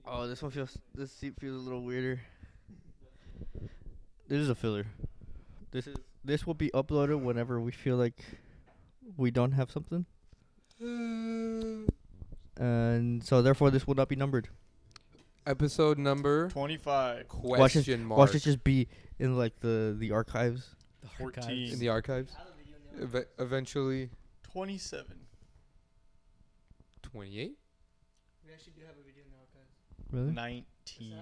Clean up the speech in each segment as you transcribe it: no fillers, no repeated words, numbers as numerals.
Oh, this seat feels a little weirder. This is a filler. This will be uploaded whenever we feel like we don't have something, and so therefore this will not be numbered. Episode number 25. question mark. Watch this just be in like the archives. The 14. archives. In the archives. Eventually 27. 28. We actually do have a video in the archives. Really? 19.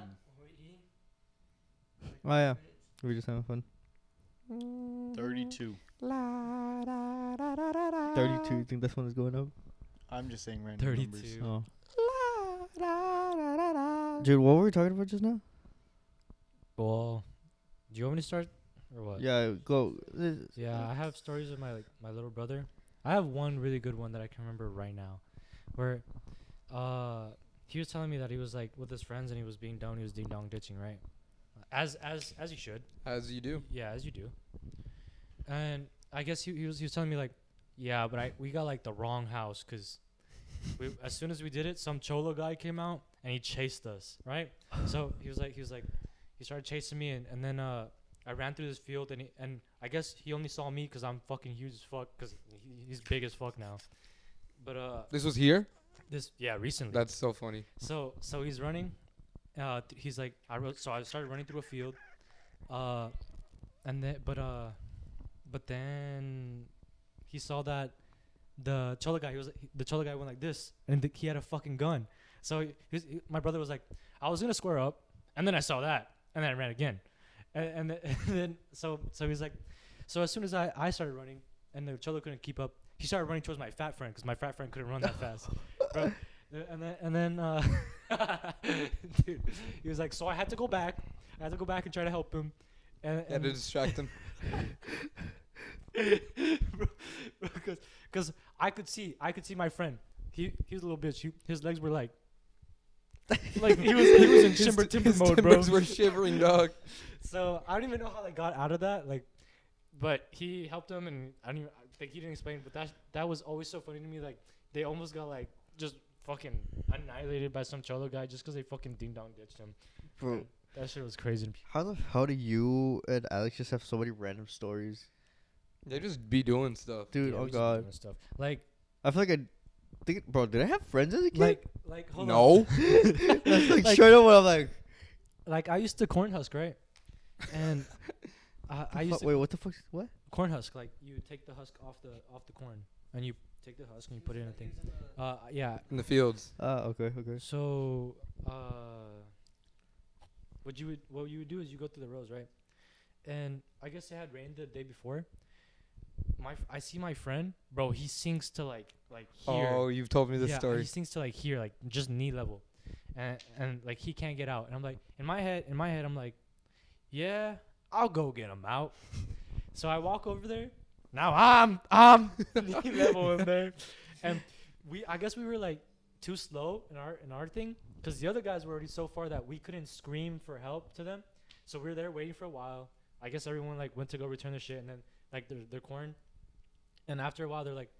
Oh yeah, we're just having fun. 32. 32. You think this one is going up? I'm just saying random 32. numbers. Oh. Dude, what were we talking about just now? Well, do you want me to start or what? Yeah, go. Yeah, I have stories of my little brother. I have one really good one that I can remember right now, where he was telling me that he was like with his friends and he was being dumb. He was ding dong ditching, right? As you should. As you do. Yeah, as you do. And I guess he was telling me like, yeah, but we got like the wrong house because as soon as we did it, some cholo guy came out and he chased us, right? So he started chasing me and then I ran through this field and I guess he only saw me because I'm fucking huge as fuck because he's big as fuck now. But This was here? recently. That's so funny. So he's running. He's like so I started running through a field, and then but then he saw that the cholo guy went like this, and he had a fucking gun. So my brother was like, I was gonna square up, and then I saw that, and then I ran again, and then so he's like, so as soon as I started running, and the cholo couldn't keep up, he started running towards my fat friend because my fat friend couldn't run that fast, bro. And then dude, he was like, so I had to go back and try to help him, and Had to distract him. because I could see my friend. He was a little bitch. His legs were like he was in timber His mode, bro. timbers were shivering, dog. So I don't even know how they got out of that. Like, but he helped him, and I think he didn't explain. But that was always so funny to me. Like they almost got like just fucking annihilated by some cholo guy just because they fucking ding dong ditched him. Bro, And that shit was crazy. how the hell do you and Alex just have so many random stories? They just be doing stuff. Dude, Yeah, oh we used to do god. that stuff. Like I feel like bro, did I have friends as a kid? like hold on. No. That's like, like- straight up what I'm like. Like I used to corn husk, right? And I used to Wait, what the fuck? What? corn husk. Like you take the husk off the corn, and you take the husk and you put it in a thing. Yeah. In the fields. Okay. So what you would do is you go through the rows, right? And I guess it had rained the day before. I see my friend, bro. He sinks to like here. Oh, you've told me this He story. sinks to like here, like just knee level, and like he can't get out. And I'm like, in my head, I'm like, yeah, I'll go get him out. So I walk over there. Now I'm knee level in there, and I guess we were like too slow in our thing because the other guys were already so far that we couldn't scream for help to them. So we were there waiting for a while. I guess everyone like went to go return their shit, and then like their corn. And after a while, they're like,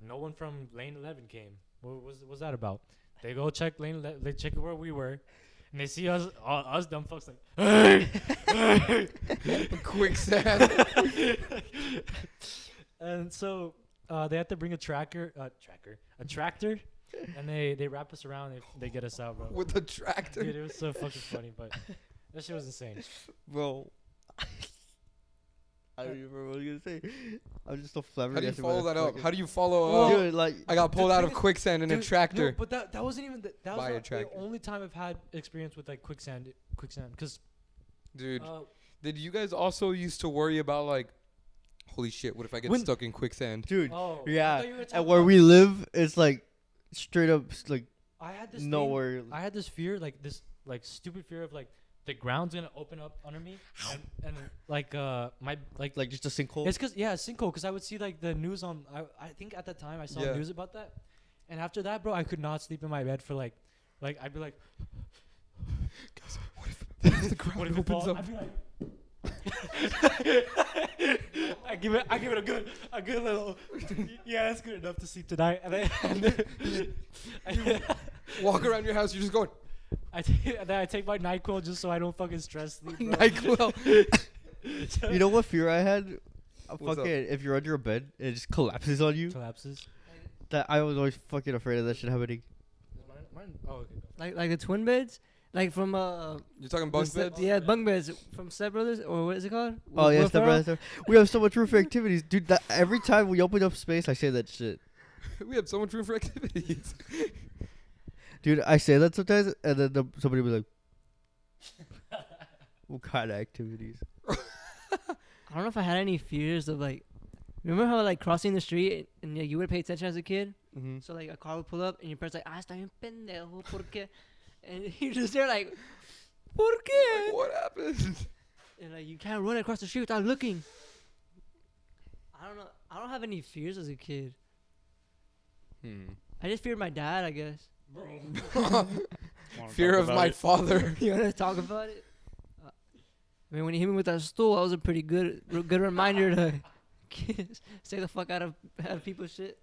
no one from lane 11 came. What was that about? They go check lane 11, they check where we were, and they see us dumb fucks like, hey, Quicksand. And so they had to bring a tractor, and they wrap us around. And they get us out, bro. With a tractor. Dude, it was so fucking funny, but that shit was insane. Bro. I don't even remember what I was gonna say. I'm just so How do you flabbergasted. follow that up? How do you follow Well, up? Dude, like, I got pulled the out thing of is- quicksand in a Dude, tractor. No, but that wasn't even that was By a not the tractor. only time I've had experience with like quicksand because Dude, did you guys also used to worry about like, holy shit, what if I get When- stuck in quicksand? dude, I yeah. thought you were talking And where about- we live, it's like straight up, like I had this nowhere. I had this fear, like this like stupid fear of like the ground's gonna open up under me, and like my Like just a sinkhole. it's cause sinkhole, cause I would see like the news on I think at that time I saw Yeah. news about that, and after that, bro, I could not sleep in my bed for like I'd be like, Guys, what if the ground what if it opens falls? up? I'd be like. I give it a good little yeah, that's good enough to sleep tonight, and then Walk around your house, you're just going. I take my NyQuil just so I don't fucking stress sleep. Bro. NyQuil. You know what fear I had? What's up? Fucking, if you're under a bed, it just collapses on you. Collapses. That I was always fucking afraid of that shit happening. Mine. Oh, okay. Go. Like the twin beds, like from You're talking the bunk Step- beds? yeah, bunk beds from Step Brothers, or what is it called? Oh yeah, Will Ferrell? step. We have so much room for activities, dude. That every time we open up space, I say that shit, We have so much room for activities. dude. I say that sometimes, and then somebody will be like, "What kind of activities?" I don't know if I had any fears of like. Remember how like crossing the street and you would pay attention as a kid? Mm-hmm. So like a car would pull up and your parents like, está bien pendejo, ¿por qué? And you're just there like, ¿por qué? What happened? And like you can't run across the street without looking. I don't know. I don't have any fears as a kid. I just feared my dad, I guess. Wanna Fear talk of about my it? father. You wanna talk about it? I mean, when he hit me with that stool, that was a pretty good reminder to stay the fuck out of people's shit.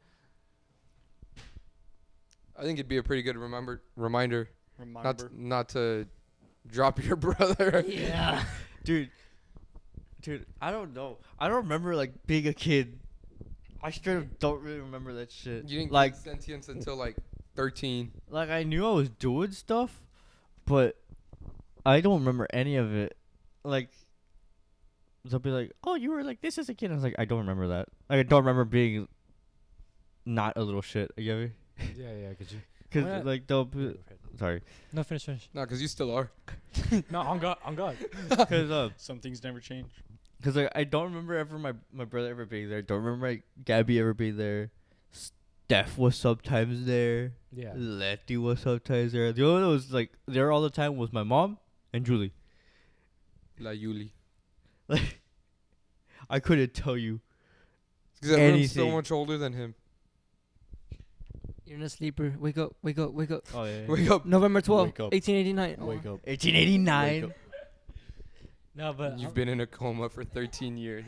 I think it'd be a pretty good reminder Remember. not to drop your brother. Yeah. Dude, I don't know. I don't remember like being a kid. I straight up don't really remember that shit. You didn't like, get sentience until like 13. like I knew I was doing stuff, but I don't remember any of it. Like, they'll be like, "Oh, you were like this as a kid." I was like, I don't remember that. Like, I don't remember being not a little shit. You get me? Yeah. Could you? Cause Well, like they'll be, sorry. No, finish. No, because you still are. No, on God. Cause Some things never change. Cause like I don't remember ever my brother ever being there. Don't remember like Gabby ever being there. Steph was sometimes there. Yeah. Letty was sometimes there. The only one that was like there all the time was my mom and Julie. La Yuli. Like I couldn't tell you. Because everyone's so Anything. much older than him. You're in a sleeper. Wake up. Oh yeah. Wake up. November 12th, Wake up. 1889. Oh. Wake up. 1889. Wake up. No, but You've been in a coma for 13 years.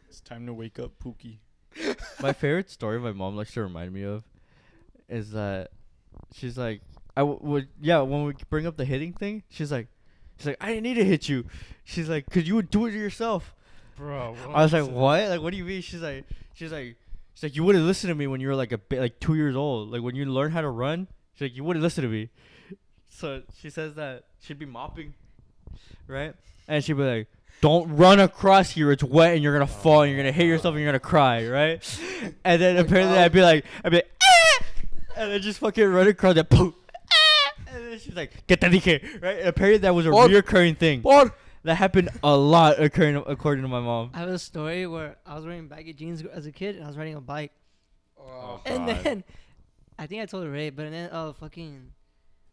It's time to wake up, Pookie. My favorite story my mom likes to remind me of is that she's like when we bring up the hitting thing, she's like I didn't need to hit you. She's like, 'cause you would do it yourself. bro. I was like, what? Like, what do you mean? She's like, you wouldn't listen to me when you were like like 2 years old. Like when you learned how to run, she's like, you wouldn't listen to me. So she says that she'd be mopping, right? And she'd be like, don't run across here. It's wet and you're gonna fall and you're gonna hit yourself and you're gonna cry, right? And then apparently I'd be like, ah! And then just fucking run across that poop. And then she's like, get that dije, right? And apparently that was a reoccurring thing. That happened a lot, according to my mom. I have a story where I was wearing baggy jeans as a kid and I was riding a bike. Oh, And God. then, I think I told Ray, but then, fucking,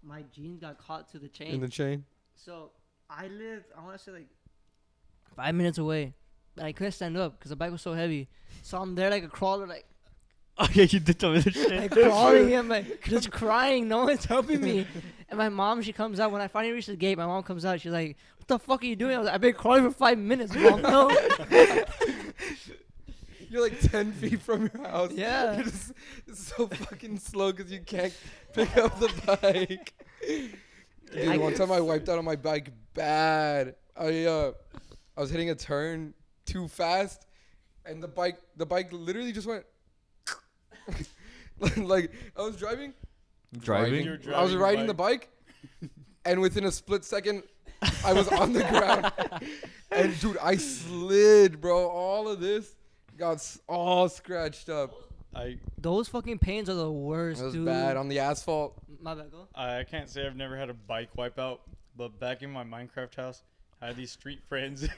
my jeans got caught to the chain. in the chain. So, I lived, I want to say like 5 minutes away. But I couldn't stand up because the bike was so heavy. So I'm there like a crawler, like Oh yeah, you did tell me this shit. crawling and like just crying. No one's helping me. And my mom, she comes out. When I finally reach the gate, my mom comes out. She's like, what the fuck are you doing? I was like, I've been crawling for 5 minutes, mom. No. You're like 10 feet from your house. Yeah. You're just so fucking slow because you can't pick up the bike. Dude, one time I wiped out on my bike bad. I was hitting a turn too fast, and the bike literally just went. Like I was driving. Driving? You're I was driving riding a the bike. bike, and within a split second, I was on the ground. And dude, I slid, bro. All of this got all scratched up. Those fucking pains are the worst, It was dude. bad on the asphalt. My bad, go. I can't say I've never had a bike wipe out, but back in my Minecraft house, I had these street friends.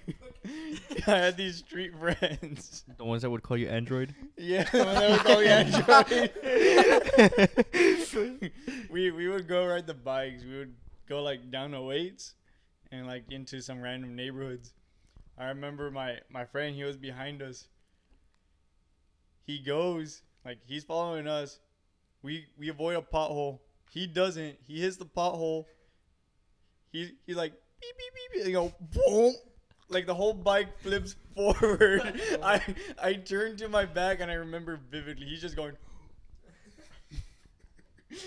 The ones that would call you Android? Yeah, the one that would call me Android. we would go ride the bikes. We would go like down to Waits and like into some random neighborhoods. I remember my friend, he was behind us. He goes, like he's following us. We avoid a pothole. He doesn't. He hits the pothole. He's like beep beep beep, beep. And go boom. Like the whole bike flips forward. I turn to my back and I remember vividly. He's just going.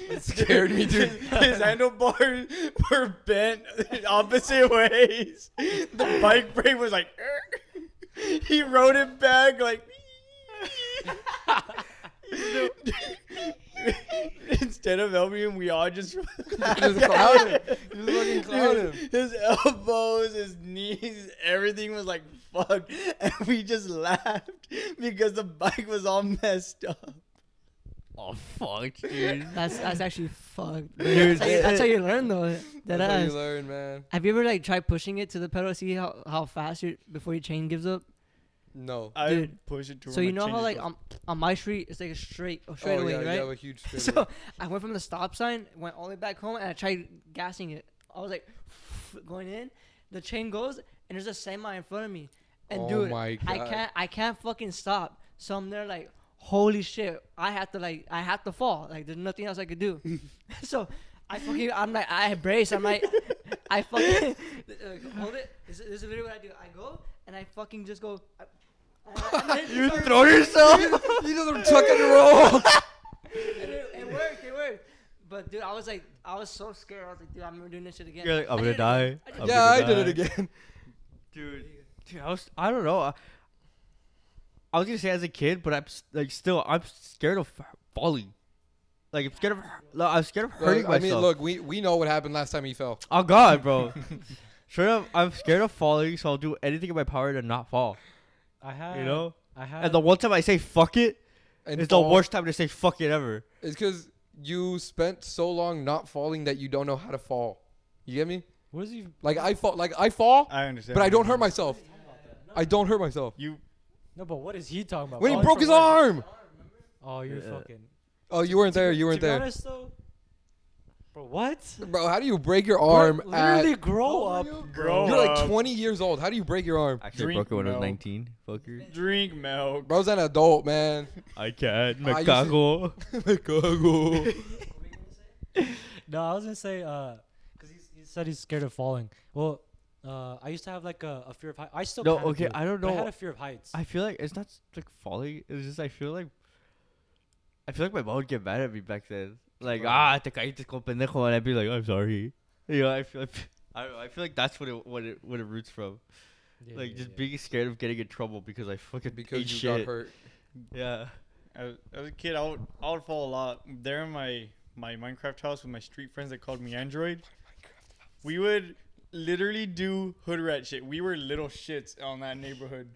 It scared me, dude. His handlebars were bent opposite ways. The bike brake was like. He rode it back like. Instead of helping him, we all just Just clown him. Just fucking clown him. His elbows, his knees, everything was like fucked, and we just laughed because the bike was all messed up. Oh fuck, dude. That's actually fucked. Dude, That's how you learn though. That's how you learn, man. Have you ever like tried pushing it to the pedal to see how fast before your chain gives up? No. I Dude, push it to. So you know how like on my street it's like a straight away, yeah, right? You have a huge straight So I went from the stop sign, went all the way back home, and I tried gassing it. I was like going in, the chain goes, and there's a semi in front of me, and Oh dude, my God. I can't fucking stop. So I'm there like, holy shit, I have to fall. Like there's nothing else I could do. So I'm like, I brace. I'm like, I fucking hold it. This is literally what I do. I go and I fucking just go. You throw yourself. You just tuck and roll. It worked. But dude, I was so scared. I was like, dude, I'm never doing this shit again. You're like, I'm I gonna did it die. again. I'm Yeah, gonna I did it die. again. Dude, I don't know. I was gonna say as a kid, but I'm scared of falling. Like I'm scared of hurting I myself. mean, look, we know what happened last time he fell. Oh God, bro. Straight up, I'm scared of falling, so I'll do anything in my power to not fall. I had. You know? I had. And the one time I say fuck it, And it's the worst time to say fuck it ever. It's because you spent so long not falling that you don't know how to fall. You get me? What is he? Like I fall, I understand. but I don't hurt myself. I don't hurt myself. You. No, but what is he talking about? When he Falling broke from his what? arm. Oh, you're Yeah. fucking. Oh, you weren't there. You weren't To be there. honest, though, bro, what? Bro, how do you break your arm Bro, literally grow How up, old are you? Grow You're like up. 20 years old. How do you break your arm? Actually, I Drink broke it when I was milk. 19. Fucker. Drink milk. Bro's an adult, man. I can't. I used to- Chicago. Chicago. No, I was gonna say, cause he said he's scared of falling. Well, I used to have like a fear of heights. I still No, kinda okay, do, I don't but I know. had a fear of heights. I feel like it's not like falling. It's just I feel like my mom would get mad at me back then. Like te caíste con pendejo, and I'd be like, I'm sorry. You know, I don't know. I feel like that's what it roots from. Yeah, Like yeah, just yeah. being scared of getting in trouble because I fucking Because ate you shit. got hurt. Yeah. As a kid, I would fall a lot. There in my Minecraft house with my street friends that called me Android. We would literally do hood rat shit. We were little shits on that neighborhood.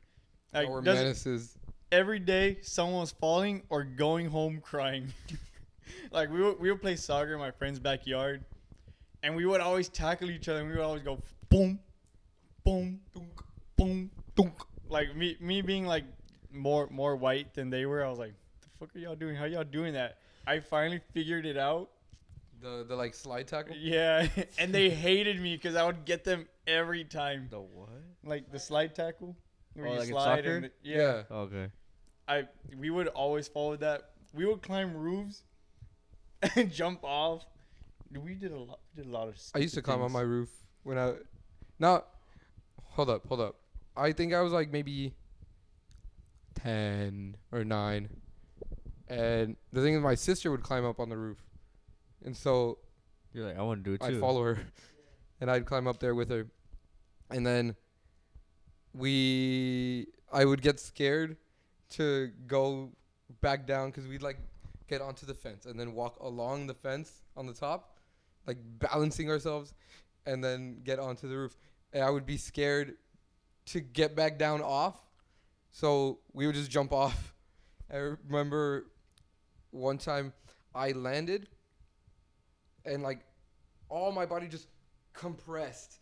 Like Our doesn't- menaces. every day someone was falling or going home crying. Like we would play soccer in my friend's backyard, and we would always tackle each other. And we would always go boom, boom, dunk, boom, dunk. Like me being like more white than they were. I was like, the fuck are y'all doing? How y'all doing that? I finally figured it out. The like slide tackle. Yeah, and they hated me because I would get them every time. The what? Like the slide tackle. Where Oh, you like in slide soccer? and yeah. Okay. We would always follow that. We would climb roofs and jump off. We did a lot of. I used to climb on things. my roof when I. Now, hold up. I think I was like maybe 10 or 9, and the thing is, my sister would climb up on the roof, and so You're like, I want to do it too. I'd follow her, and I'd climb up there with her, and then I would get scared to go back down because we'd like get onto the fence and then walk along the fence on the top, like balancing ourselves, and then get onto the roof. And I would be scared to get back down off, so we would just jump off. I remember one time I landed and like all my body just compressed.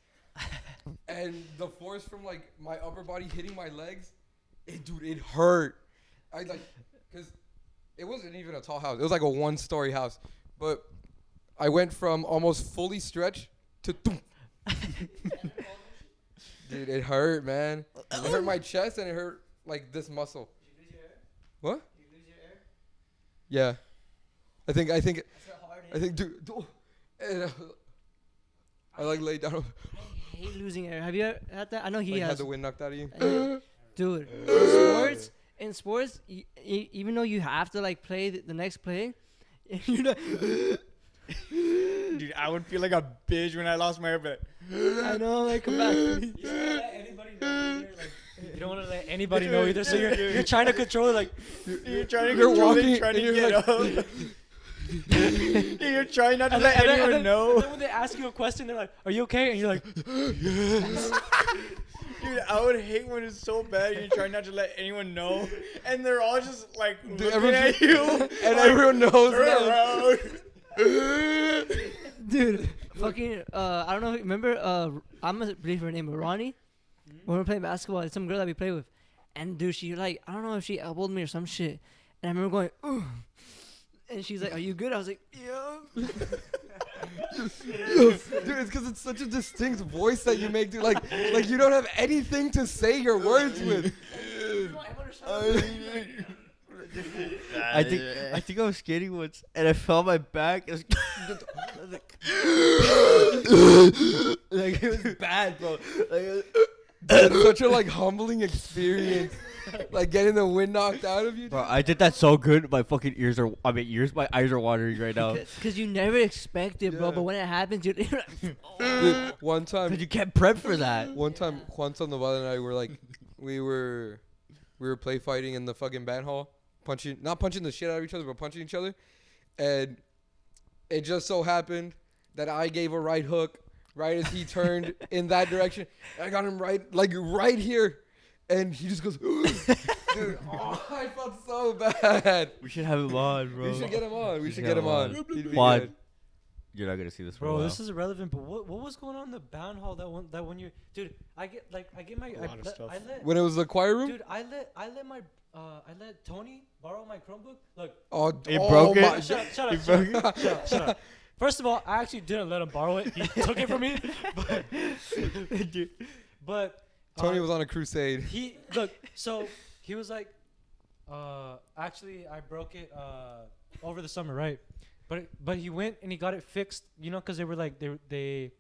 And the force from like my upper body hitting my legs, it hurt. I like, cause it wasn't even a tall house. It was like a 1-story house, but I went from almost fully stretched to thump. Dude, it hurt, man. It hurt my chest and it hurt like this muscle. Did you lose your air? What? Did you lose your air? Yeah. I think, That's a hard hit. dude. And, I like laid down. I hate losing air. Have you ever had that? I know he Like has. had the wind knocked out of you. Dude, in sports, even though you have to like play the next play, And you're not, Dude, I would feel like a bitch when I lost my hair, but I know, like, come back. You don't wanna let anybody know either. Like, you don't want to let anybody know either. So you're trying to control it. Like, you're trying to You're control walking it, trying to and get you're up. You're trying not to let anyone and know. then when they ask you a question, they're like, "Are you okay?" And you're like, Dude, I would hate when it's so bad. You're trying not to let anyone know, and they're all just like looking at you, and like, everyone knows turn that. around. Dude, fucking, I don't know. Remember, I'm gonna believe her name, but Ronnie. When we were playing basketball, it's some girl that we play with, and dude, she like, I don't know if she elbowed me or some shit, and I remember going, ooh, and she's like, "Are you good?" I was like, "Yeah." Dude, it's because it's such a distinct voice that you make, dude. Like you don't have anything to say your words with. I think I was skating once and I fell on my back. It was like it was bad, bro. Like, It's such a like humbling experience, like getting the wind knocked out of you. bro, I did that so good. My fucking ears are. I mean, my eyes are watering right now. Because you never expect it, bro. Yeah. But when it happens, you're like, Dude, one time, Cause you can't prep for that. Juan Sandoval and I were like, we were play fighting in the fucking band hall, not punching the shit out of each other, but punching each other, and it just so happened that I gave a right hook right as he turned in that direction. I got him right here, and he just goes, dude, I felt so bad. We should have him on, bro. We should get him on. We should get get him him on. on. He'd be Juan, good. you're not gonna see this, for a bro, while. this is irrelevant. But what was going on in the band hall that one year, dude? I get my A lot of stuff. I let When it was the choir room. dude I let Tony borrow my Chromebook. Look, Oh, He broke it? my- shut up, You shut broke up, shut up, shut up. First of all, I actually didn't let him borrow it. He took it from me. But Tony was on a crusade. he look. So he was like, actually, I broke it over the summer, right? But he went and he got it fixed. You know, because they were like they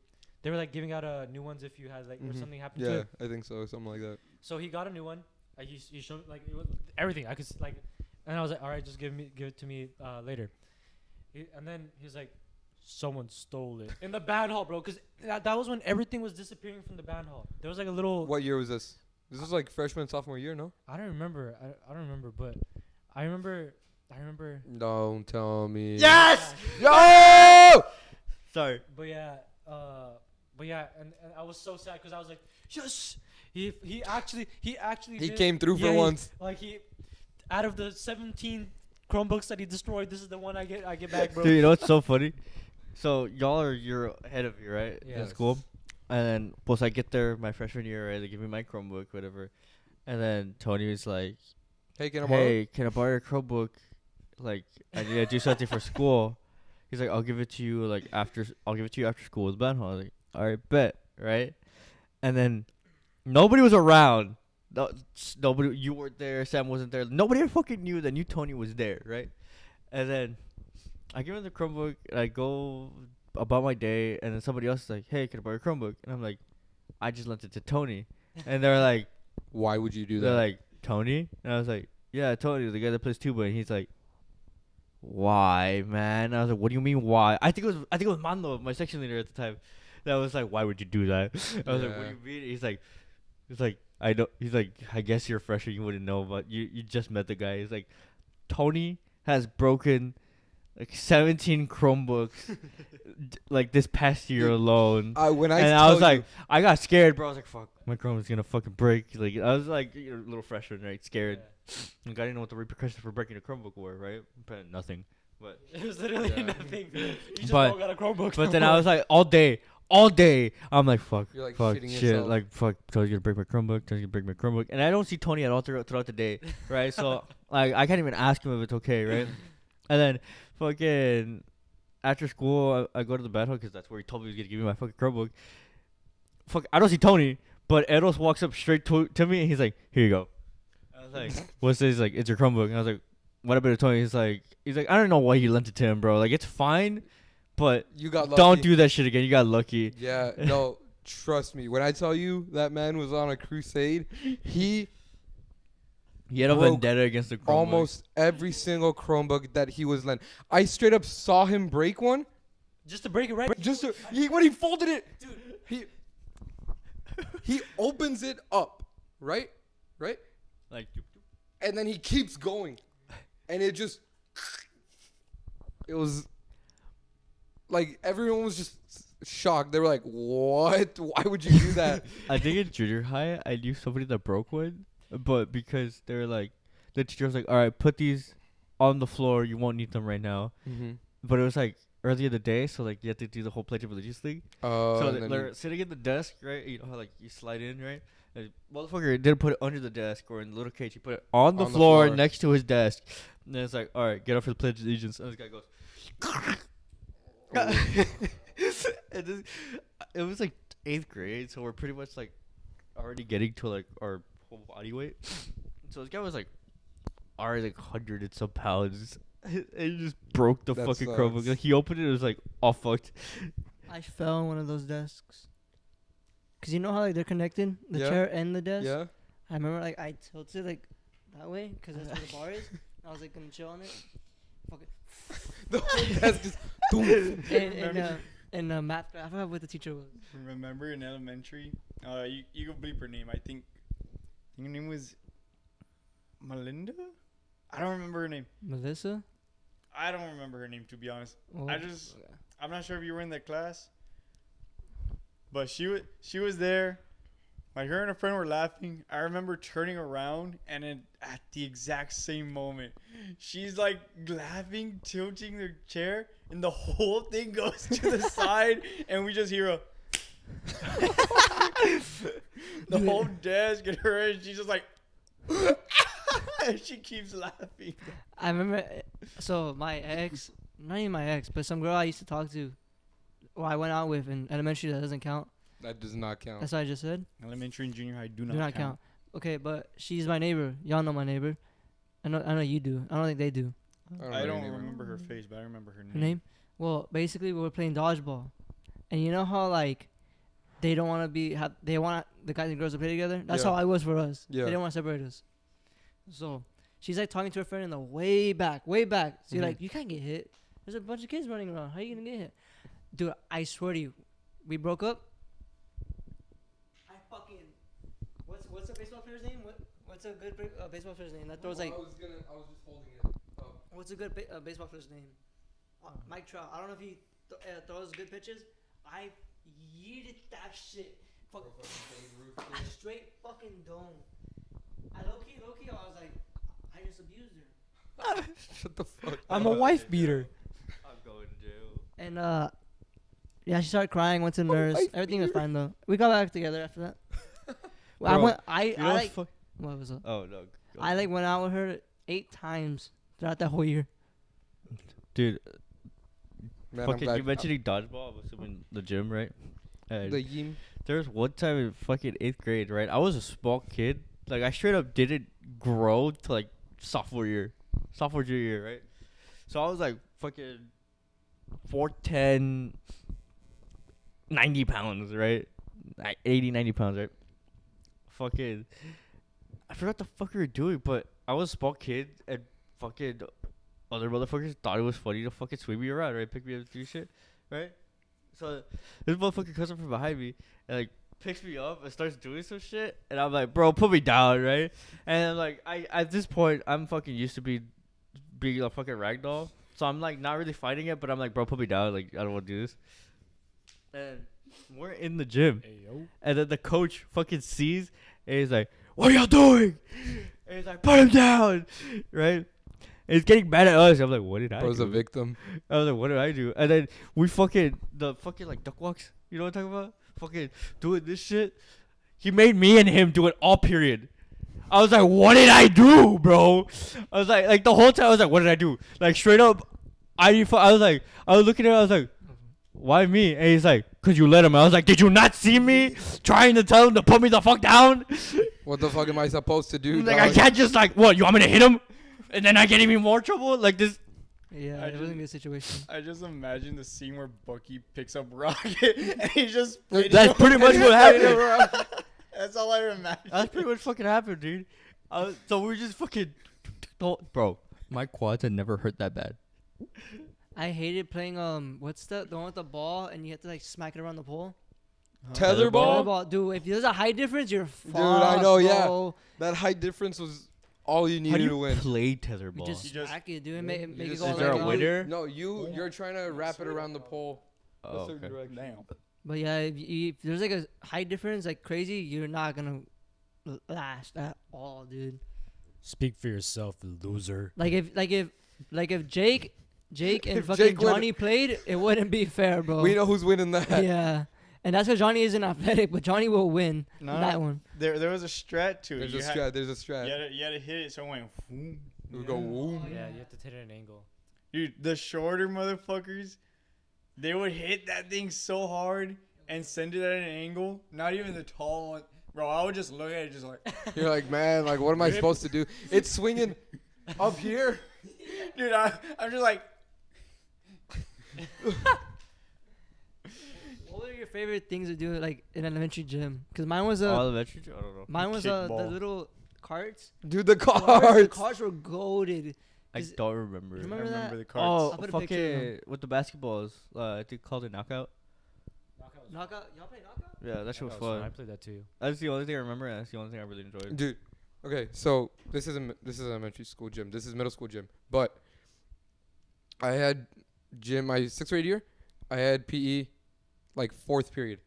were like giving out new ones if you had like or something happened to Yeah, it. I think so. Something like that. So he got a new one. He showed like it was everything. I could like, and I was like, all right, just give it to me later. And then he's like, someone stole it in the band hall, bro. Because that was when everything was disappearing from the band hall. There was like a little. What year was this? This was like freshman, sophomore year, no? I don't remember. I don't remember, but I remember. Don't tell me. Yes. Yo! Sorry. But yeah, and I was so sad because I was like, yes. He actually He did- came through for yeah, once. Like out of the 17 Chromebooks that he destroyed, this is the one I get back, bro. Dude, you know what's so funny? So you're ahead of me, right? Yeah. In school. And then once I get there my freshman year, right, they give me my Chromebook, whatever. And then Tony was like, Hey, can I borrow? "Hey, can I borrow your Chromebook? Like, I need to do something for school." He's like, I'll give it to you after school with band hall. I was like, all right, bet, right? And then nobody was around. Nobody, you weren't there. Sam wasn't there. Nobody fucking knew that Tony was there, right? And then I give him the Chromebook and I go about my day. And then somebody else is like, "Hey, can I borrow your Chromebook?" And I'm like, "I just lent it to Tony." And they're like, Why would you do they're that? like, "Tony?" And I was like, "Yeah, Tony, the guy that plays tuba." And he's like, "Why, man?" I was like, "What do you mean why?" I think it was Mando, my section leader at the time. That was like, "Why would you do that?" I was like, "What do Yeah. you mean?" He's like, "I don't." He's like, "I guess you're a freshman, you wouldn't know, but you just met the guy." He's like, "Tony has broken like 17 Chromebooks like this past year alone." When I And tell I was you- like, I got scared, bro. I was like, "Fuck, my Chrome is gonna fucking break." Like, I was like, a little freshman, right? Scared. Like, I didn't know what the repercussions for breaking a Chromebook were, right? Apparently nothing. But It was literally Yeah. nothing. You just But- all got a Chromebook. but then I was like, all day, I'm like, fuck, You're like fuck, shitting shit, yourself. like, fuck, Tony's gonna break my Chromebook, Tony's gonna break my Chromebook. And I don't see Tony at all throughout the day, right? So, like, I can't even ask him if it's okay, right? And then, fucking, after school, I go to the band hall because that's where he told me he was gonna give me my fucking Chromebook. Fuck, I don't see Tony, but Eros walks up straight to me and he's like, "Here you go." I was like, "What's this?" He's like, "It's your Chromebook." And I was like, "What about it, Tony?" He's like, "I don't know why you lent it to him, bro. Like, it's fine, but you got lucky. don't do that shit again. You got lucky." Yeah, no, trust me. When I tell you that man was on a crusade, he He had a broke vendetta against the Chromebook. almost every single Chromebook that he was lent. I straight up saw him break one. Just to break it right. When he folded it, dude, he opens it up, right, Like, and then he keeps going, and it was like everyone was just shocked. They were like, "What? Why would you do that?" I think in junior high, I knew somebody that broke one, but because they were like, the teacher was like, "All right, put these on the floor. You won't need them right now." Mm-hmm. But it was like early in the day, so like you have to do the whole Pledge of Allegiance thing. So they're sitting in the desk, right? You know how like you slide in, right? And motherfucker didn't put it under the desk or in the little cage. He put it on the floor next to his desk. And then it's like, all right, get up for the Pledge of Allegiance. And this guy goes. And this, it was like 8th grade, so we're pretty much like already getting to like our whole body weight. So this guy was like already like 100 and some pounds. And he just broke the fucking Chromebook. Like, he opened it, it was like all fucked. I fell on one of those desks. Cause you know how like they're connected, the chair and the desk. Yeah. I remember like I tilted like that way, cause that's where the bar is. I was like gonna chill on it. Fuck it. The whole desk just boom. And math, I forgot what the teacher was. Remember in elementary? You can bleep her name. I think her name was Melinda. I don't remember her name. Melissa. I don't remember her name, to be honest. Well, I'm not sure if you were in that class, but she was there. Like, her and her friend were laughing. I remember turning around, and then at the exact same moment, she's like laughing, tilting the chair, and the whole thing goes to the side, and we just hear a the whole desk and her, and she's just like and she keeps laughing. I remember, so my ex, not even my ex, but some girl I used to talk to, or I went out with in elementary, that doesn't count. That does not count. That's what I just said. Elementary and junior high do Do not not count. Okay, but she's my neighbor. Y'all know my neighbor. I know you do. I don't think they do. I don't remember her face, but I remember her name. Her name? Well, basically we were playing dodgeball, and you know how like they don't want to they want the guys and girls to play together. That's how I was for us. Yeah. They didn't want to separate us. So she's like talking to her friend in the way back. So you're like, you can't get hit. There's a bunch of kids running around. How are you gonna get hit? Dude, I swear to you, we broke up. I fucking what's a baseball player's name? What's a good baseball player's name? That throws like. I was just holding it up. What's a good baseball player's name? Mike Trout. I don't know if he throws good pitches. I yeeted that shit. Straight fucking dome. I low key, I was like, I just abused her. Shut the fuck up. I'm a wife beater. I'm going to jail. And yeah, she started crying. Went to the nurse. Everything was fine though. We got back together after that. Well, I like. What was it? Oh no. I like went out with her 8 times throughout that whole year. Dude, Man, fucking you mentioning dodgeball. I was in the gym, right? the yim. There was one time in fucking 8th grade, right? I was a small kid. Like, I straight up didn't grow to like junior year, right? So I was like fucking 4'10", 90 pounds, right? Like 80, 90 pounds, right? Fucking, I forgot the fuck we were doing, but I was a small kid and fucking other motherfuckers thought it was funny to fucking swing me around, right? Pick me up and do shit, right? So this motherfucker comes up from behind me and like picks me up and starts doing some shit, and I'm like, bro, put me down, right? And I'm like, I at this point I'm fucking used to being a fucking ragdoll, so I'm like not really fighting it, but I'm like, bro, put me down, like I don't want to do this. And we're in the gym, and then the coach fucking sees, and he's like, what are y'all doing? And he's like, put him down, right? And he's getting mad at us. I'm like, what did I do? Bro's a victim. I was like, what did I do? And then we fucking like duck walks. You know what I'm talking about? Fucking doing this shit. He made me and him do it all period. I was like, what did I do, bro? I was like the whole time I was like, what did I do? Like straight up, I was looking at him, I was like, why me? And he's like, cause you let him. I was like, did you not see me trying to tell him to put me the fuck down? What the fuck am I supposed to do? Like, dog? I can't just like, what, you want me to hit him? And then I get even more trouble? Like this. Yeah, it wasn't a good situation. I just imagine the scene where Bucky picks up Rocket and he just. That's pretty much what happened. That's all I imagine. That's pretty much fucking happened, dude. So we just fucking, bro. My quads had never hurt that bad. I hated playing what's the one with the ball and you have to like smack it around the pole. Tetherball? Tetherball, dude. If there's a height difference, you're fucked. Dude, I know, yeah. bro. That height difference was all you How needed do to you win. play You tetherball? just You just- smack it, dude. And make it just- go Is there like a that. winner? No, you're trying to wrap it around the pole. Oh, a certain okay. direction. Damn. But yeah, if there's like a height difference like crazy, you're not gonna last at all, dude. Speak for yourself, loser. Like if Jake and If fucking Jake win- Johnny played, it wouldn't be fair, bro. We know who's winning that. Yeah, and that's because Johnny isn't athletic, but Johnny will win No, that one. There was a strat to it. There's a You had- strat. There's a strat. You had to hit it so it went. Whoom. It would go woo. Yeah, you have to hit it at an angle. Dude, the shorter motherfuckers, they would hit that thing so hard and send it at an angle. Not even the tall one. Bro, I would just look at it just like, You're like, man, like, what am I supposed to do? It's swinging up here. dude, I'm just like, What were your favorite things to do like in elementary gym? Because mine was Elementary? I don't know. mine was the kickball. little carts. Dude, the The cards. carts were goaded. I Is- don't remember. You I remember remember that? the cards. Oh, I'll put a picture of fucking with the basketballs. I think called it knockout. Knockout? Y'all play knockout? Yeah, that shit was I fun. played that too. That's the only thing I remember, and that's the only thing I really enjoyed. Dude, okay, so this is elementary school gym. This is middle school gym. But I had gym my 6th grade year. I had PE like 4th period.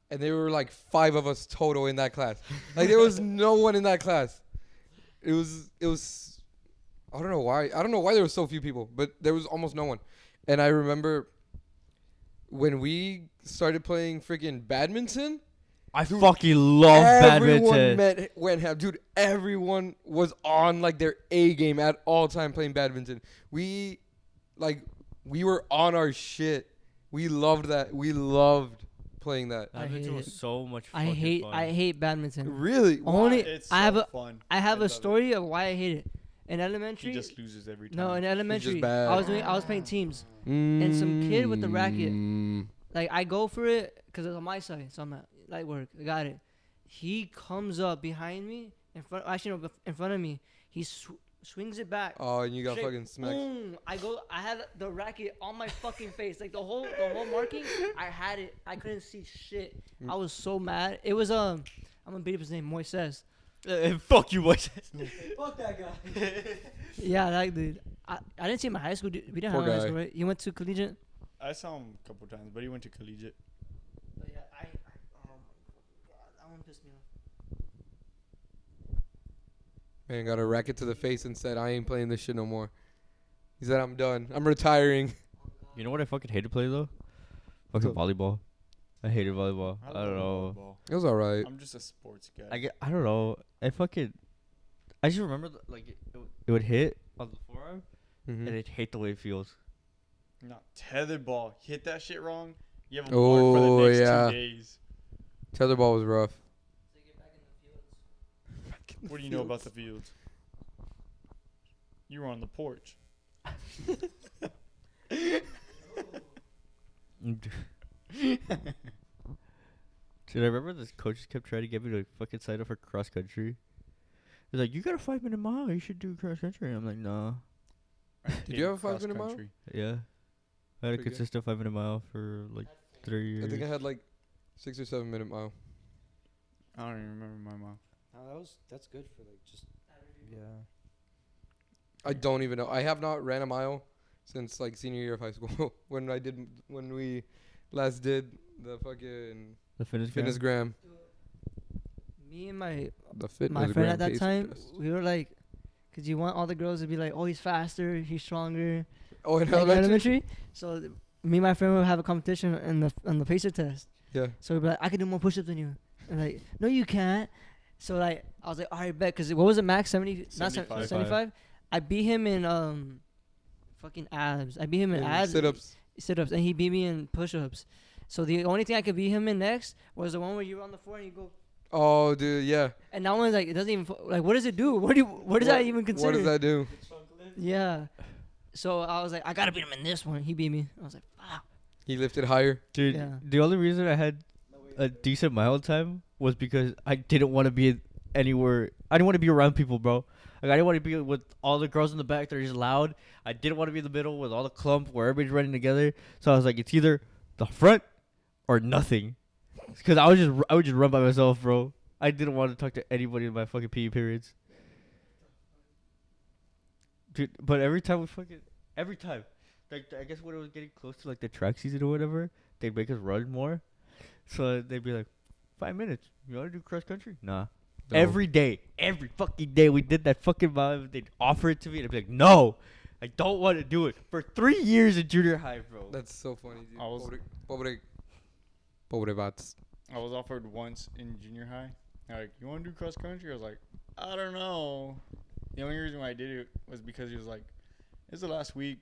And there were like 5 of us total in that class. Like there was no one in that class. It was I don't know why. I don't know why there was so few people, but there was almost no one. And I remember when we started playing freaking badminton, I fucking love badminton. went ham. Dude, everyone was on like their A game at all time playing badminton. We were on our shit. We loved that. We loved playing that. I Badminton hate was it. so much I fucking hate fun. I hate badminton. Really? Only It's I have so a fun. I have love a it. story of why I hate it. In He elementary, just loses every time. no, in elementary, bad. I was playing teams. And some kid with the racket. Mm. Like I go for it because it's on my side, so I'm at light work. I got it. He comes up behind me, in front of me. He swings it back. Oh, and you got Straight fucking smacked. Boom! I had the racket on my fucking face, like the whole marking. I had it. I couldn't see shit. I was so mad. It was I'm gonna beat up his name, Moises. Fuck you, boys. Fuck that guy. Yeah, that dude. I didn't see him in high school. We didn't Poor have him in high guy. school, right? You went to collegiate. I saw him a couple times, but he went to collegiate. But yeah, oh my god, that one pissed me off. Man got a racket to the face and said, I ain't playing this shit no more. He said, I'm done. I'm retiring. You know what I fucking hated playing though? Fucking volleyball. I hated volleyball. I don't know. Volleyball. It was alright. I'm just a sports guy. I don't know. I just remember it would hit on the forearm Mm-hmm. and I'd hate the way it feels. Not tethered ball. Hit that shit wrong. You have a Oh, mark for the next yeah. 2 days. Tetherball was rough. What do you know about the fields? You were on the porch. Dude, I remember this coach kept trying to get me to fucking sign up for cross country. He's like, "You got a 5-minute mile. You should do cross country." I'm like, "Nah." Did you have a 5-minute mile? Yeah, I had a Pretty good. consistent 5-minute mile for like 3 years. I think I had like 6 or 7-minute mile. I don't even remember my mom. No, that's good for like just yeah. I don't even know. I have not ran a mile since like senior year of high school when we last did the fucking the fitness fitness gram. Me and my The fitness my friend gram at that pace time, test. we were like, cause you want all the girls to be like, oh, he's faster, he's stronger. Oh, in Like elementary? So me and my friend would have a competition on the pacer test. Yeah. So we'd be like, I can do more push-ups than you. And like, no, you can't. So like, I was like, all right, bet. Cause what was it, max 70? Not 75. 75. I beat him in fucking abs. I beat him in And abs, sit-ups. and he beat me in push-ups. So the only thing I could beat him in next was the one where you were on the floor and you go. Oh, dude, yeah. And that one's like, it doesn't even like. What does it do? What does that even consider? What does that do? Yeah. So I was like, I gotta beat him in this one. He beat me. I was like, fuck. He lifted higher. Dude, Yeah. the only reason I had a decent mile time was because I didn't want to be anywhere. I didn't want to be around people, bro. Like I didn't want to be with all the girls in the back that are just loud. I didn't want to be in the middle with all the clump where everybody's running together. So I was like, it's either the front or nothing. Because I would just run by myself, bro. I didn't want to talk to anybody in my fucking PE periods. Dude, but every time, like I guess when it was getting close to like the track season or whatever, they'd make us run more. So they'd be like, 5 minutes. You want to do cross country? Nah. No. Every fucking day, we did that fucking mile. They'd offer it to me, and I'd be like, no, I don't want to do it. For 3 years in junior high, bro. That's so funny, dude. I was- Pobre bats. I was offered once in junior high. They're like, you want to do cross country? I was like, I don't know. The only reason why I did it was because he was like, it's the last week.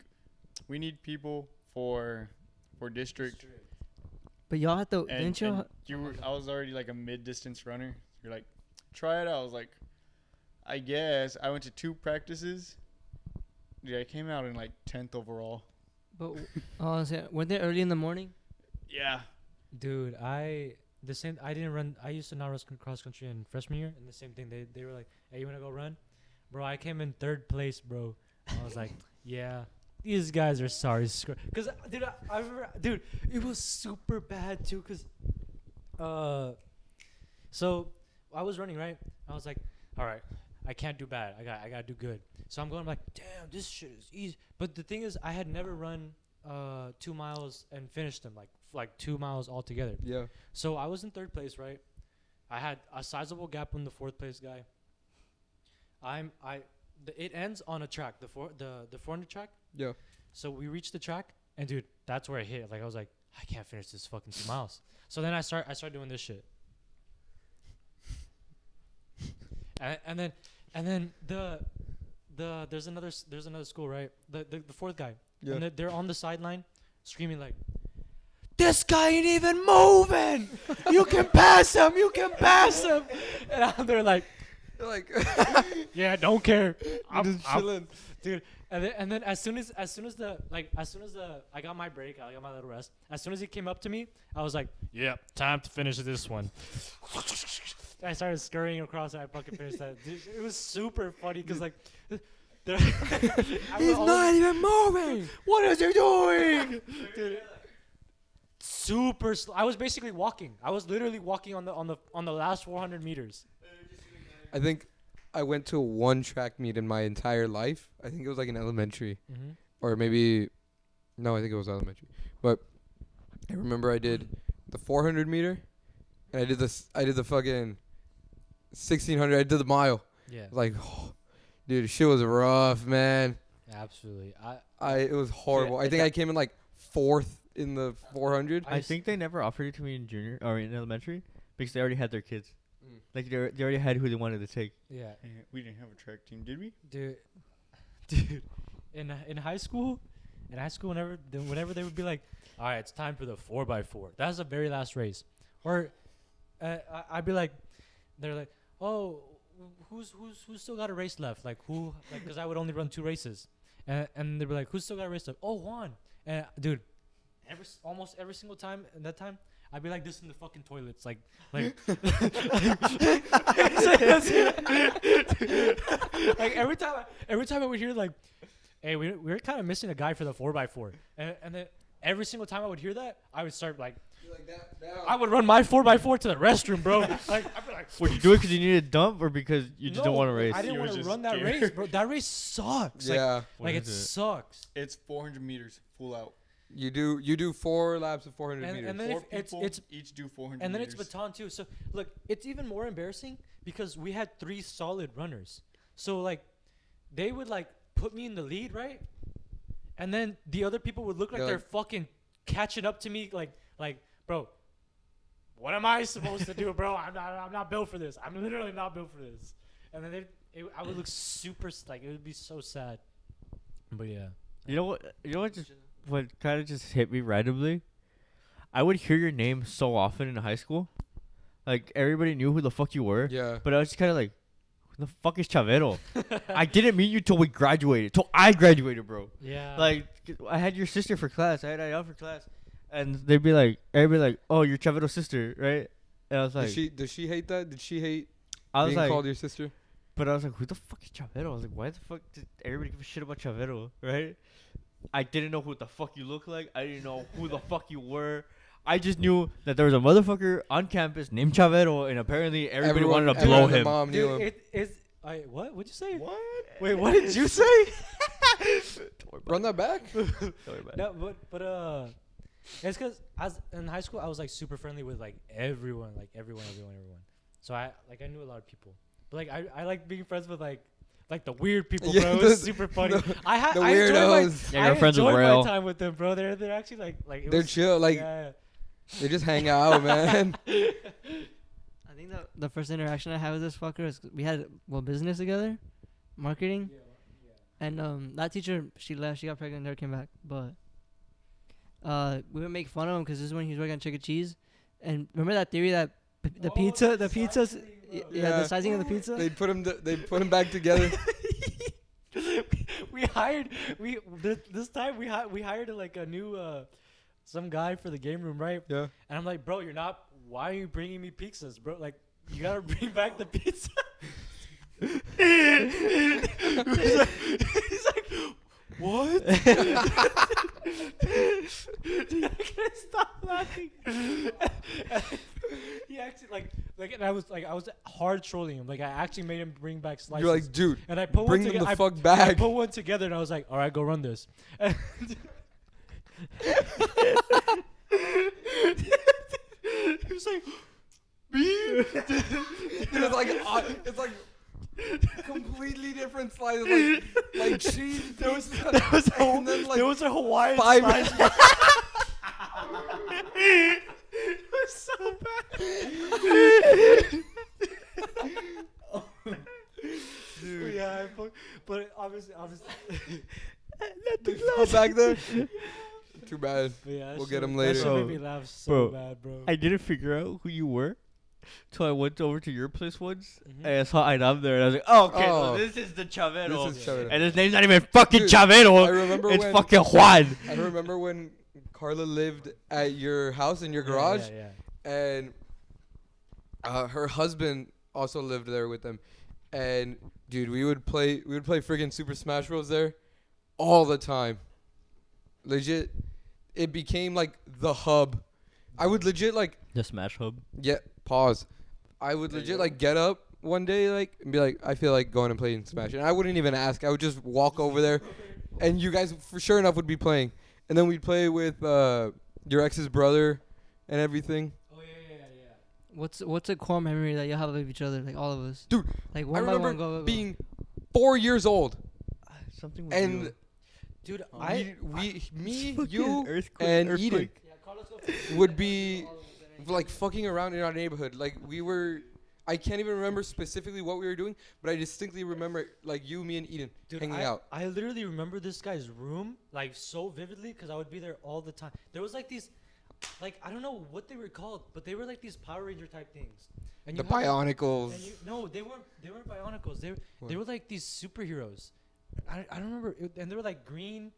We need people for district. But y'all had to, And, didn't you? and I was already like a mid-distance runner. You're like, try it out. I was like, I guess. I went to 2 practices. Yeah, I came out in like 10th overall. But weren't they early in the morning? Yeah. Dude, I didn't run. I used to not run cross country in freshman year, and the same thing. They were like, "Hey, you wanna go run?" Bro, I came in 3rd place, bro. I was like, "Yeah, these guys are sorry." Cause, dude, I remember, dude, it was super bad too. Cause, so I was running right. I was like, "All right, I can't do bad. I gotta do good." So I'm going I'm like, "Damn, this shit is easy." But the thing is, I had never run 2 miles and finished them like 2 miles altogether. Yeah. So I was in 3rd place, right? I had a sizable gap from the 4th place guy. It ends on a track, the 400 track. Yeah. So we reached the track, and dude, that's where I hit. Like I was like, I can't finish this fucking 2 miles. So then I start doing this shit. and then there's another school, right? The 4th guy. Yeah. And they're on the sideline screaming like, "This guy ain't even moving. You can pass him. You can pass him." And they're like, "Yeah, don't care. I'm chilling. dude." And then as soon as I got my break, I got my little rest. As soon as he came up to me, I was like, "Yeah, time to finish this one." I started scurrying across, and I fucking finished that. Dude, it was super funny because like. He's not even moving. What is he doing? Dude, super slow. I was basically walking. I was literally walking on the last 400 meters. I think I went to 1 track meet in my entire life. I think it was like in elementary, or maybe, no, I think it was elementary. But I remember I did the 400 meter, and I did the fucking 1600. I did the mile. Yeah. Like, oh, dude, shit was rough, man. Absolutely. It was horrible. I think I came in like 4th in the 400. I think they never offered it to me in junior or in elementary because they already had their kids. Mm. Like they already had who they wanted to take. Yeah. We didn't have a track team, did we? Dude, in high school, whenever they would be like, "All right, it's time for the 4x4." That's the very last race. Or I'd be like, they're like, "Oh, who's still got a race left?" Like who? Like because I would only run 2 races, and they'd be like, "Who's still got a race left?" "Oh, Juan." And dude, almost every single time in that time, I'd be like this in the fucking toilets, like. Like every time I would hear like, "Hey, we're kind of missing a guy for the 4x4," and then every single time I would hear that, I would start like. I would run my 4x4 to the restroom, bro. Like, I'd be like, Would you do it because you needed a dump or because you just don't want to race? I didn't You want was to just run that scared. race, bro. That race sucks. Yeah. Like it is it? sucks. It's 400 meters full out. You do 4 laps of 400 And- meters. and then Four if people it's each do 400 And then meters. it's baton too. So look, it's even more embarrassing because we had 3 solid runners. So like, they would like put me in the lead, right? And then the other people would look like They're they're like- fucking catching up to me, like, bro. What am I supposed to do, bro? I'm not built for this. I'm literally not built for this. And then I would look super like it would be so sad. But yeah. You know what? What kind of just hit me randomly? I would hear your name so often in high school, like everybody knew who the fuck you were. Yeah. But I was just kind of like, who the fuck is Chavero? I didn't meet you till we graduated. Till I graduated, bro. Yeah. Like I had your sister for class. I had Ayala for class, and they'd be like, everybody like, oh, you're Chavero's sister, right? And I was like, Does she hate that? Did she hate I was Being like, called your sister. but I was like, who the fuck is Chavero? I was like, why the fuck did everybody give a shit about Chavero, right? I didn't know who the fuck you look like. I didn't know who the fuck you were. I just knew that there was a motherfucker on campus named Chavero, and apparently everybody wanted to blow everyone and him. their mom knew Dude, him. what? What'd you say? What? Wait, what did you say? Run that back. Don't worry about it. No, but it's because as in high school I was like super friendly with like everyone. So I knew a lot of people. But like I like being friends with like the weird people, Yeah, bro. It was super funny. the I enjoyed weirdos. Yeah, you're friends with my Rail. time with them, bro. They're actually like it They're was, chill. Like yeah. they just hang out, man. I think the first interaction I had with this fucker is we had business together, marketing, and that teacher, she left, she got pregnant, never came back. But we would make fun of him because this is when he was working on Chicken Cheese, and remember that theory that the pizzas, the sizing of the pizza. They put him back together. we hired this time we hired like a new some guy for the game room, right? Yeah. And I'm like, bro, why are you bringing me pizzas, bro? Like, you gotta bring back the pizza. he's like, what? Dude, I can't stop laughing. He actually and I was hard trolling him. Like, I actually made him bring back slices. You're like, dude, and I put bring one them the fuck I back. put one together, and I was like, all right, go run this. And he was like, me? It's like completely different slices, like cheese. There was a Hawaiian five- slice. It was so bad. Dude. Yeah, but obviously. They fell back there. Too bad. But yeah, We'll that get shit- him That later. shit made me laugh so Bro, bad, bro. I didn't figure out who you were till I went over to your place once, Mhm. and I saw Ainam there, and I was like, oh, okay, Oh. so this is the Chavero. This is Chavero. And his name's not even fucking Dude, Chavero. I remember It's when fucking Juan. I remember when Carla lived at your house in your Yeah, garage, yeah. and her husband also lived there with them. And dude, we would play friggin' Super Smash Bros. There all the time. Legit, it became like the hub. I would legit like The Smash Hub. pause. I would legit like get up one day like and be like, I feel like going and playing Smash, and I wouldn't even ask. I would just walk over there, and you guys for sure enough would be playing, and then we'd play with your ex's brother and everything. Oh yeah. What's a core memory that you have of each other, like all of us? Dude, like I one by remember one, go. being 4 years old, Something with and you. Dude, me, Fucking you, earthquake, and earthquake. Eden would be like fucking around in our neighborhood. Like we were, I can't even remember specifically what we were doing, but I distinctly remember like you, me, and Eden hanging out. I literally remember this guy's room like so vividly because I would be there all the time. There was like these, like I don't know what they were called, but they were like these Power Ranger type things. And The you had, like, Bionicles. no, they weren't Bionicles. They What? were like these superheroes. I don't remember, and they were like green.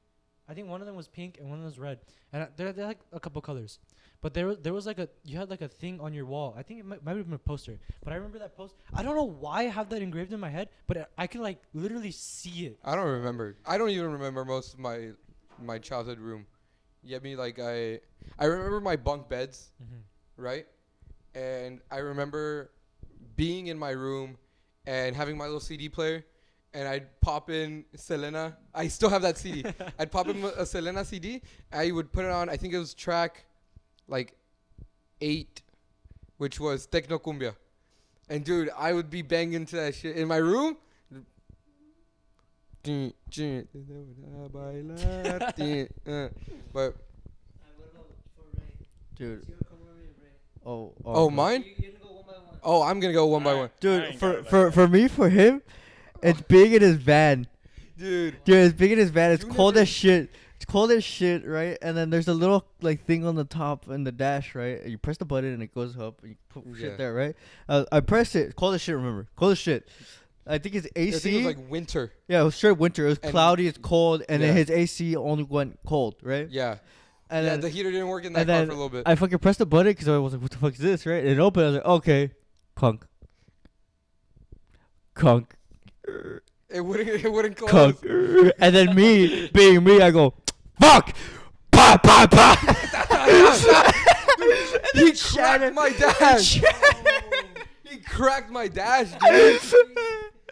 I think one of them was pink and one of them was red, and they're like a couple colors. But there was like you had like a thing on your wall. I think it might have been a poster, but I remember that post. I don't know why I have that engraved in my head, but I can like literally see it. I don't remember. I don't even remember most of my childhood room. You get me? Like I remember my bunk beds, right? And I remember being in my room and having my little CD player, and I'd pop in Selena. I still have that CD. I'd pop in a Selena CD. I would put it on. I think it was track like 8, which was Tecno Cumbia. And dude, I would be banging to that shit in my room. But Dude. Oh, oh, mine? Oh, I'm gonna go one by one. I Dude, ain't for got it for like for me, for him, it's big in his van. Dude, Dude, it's big in his van. It's You cold never- as shit. It's cold as shit, right? And then there's a little like thing on the top in the dash, right? And you press the button and it goes up. And you put Yeah. shit there, right? I pressed it. It's cold as shit. Remember, cold as shit. I think it's I AC. think it was like winter. Yeah, it was straight winter. It was And- cloudy. It's cold, and then Yeah. his AC only went cold, right? Yeah. And Yeah, then the heater didn't work in that and car then for a little bit. I fucking pressed the button because I was like, "What the fuck is this?" Right? And it opened. I was like, "Okay, punk." Kunk. It wouldn't close. Kunk. And then me, being me, I go, fuck! Pa, pa, pa! He cracked my dash. He cracked my dash, dude.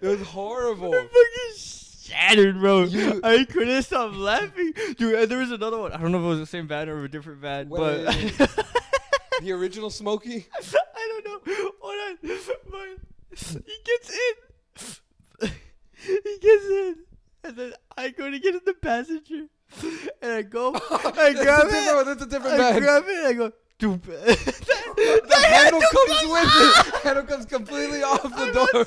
It was horrible. Fucking shattered, bro. You- I couldn't stop laughing. Dude, and there was another one. I don't know if it was the same band or a different band, but The original Smokey. I don't know. Hold on. But he gets in. He gets in. And then I go to get in the passenger. And I go. I grab it. That's a different I band. grab it. And I go. Stupid. The handle comes with it. Handle comes completely off the door. I'm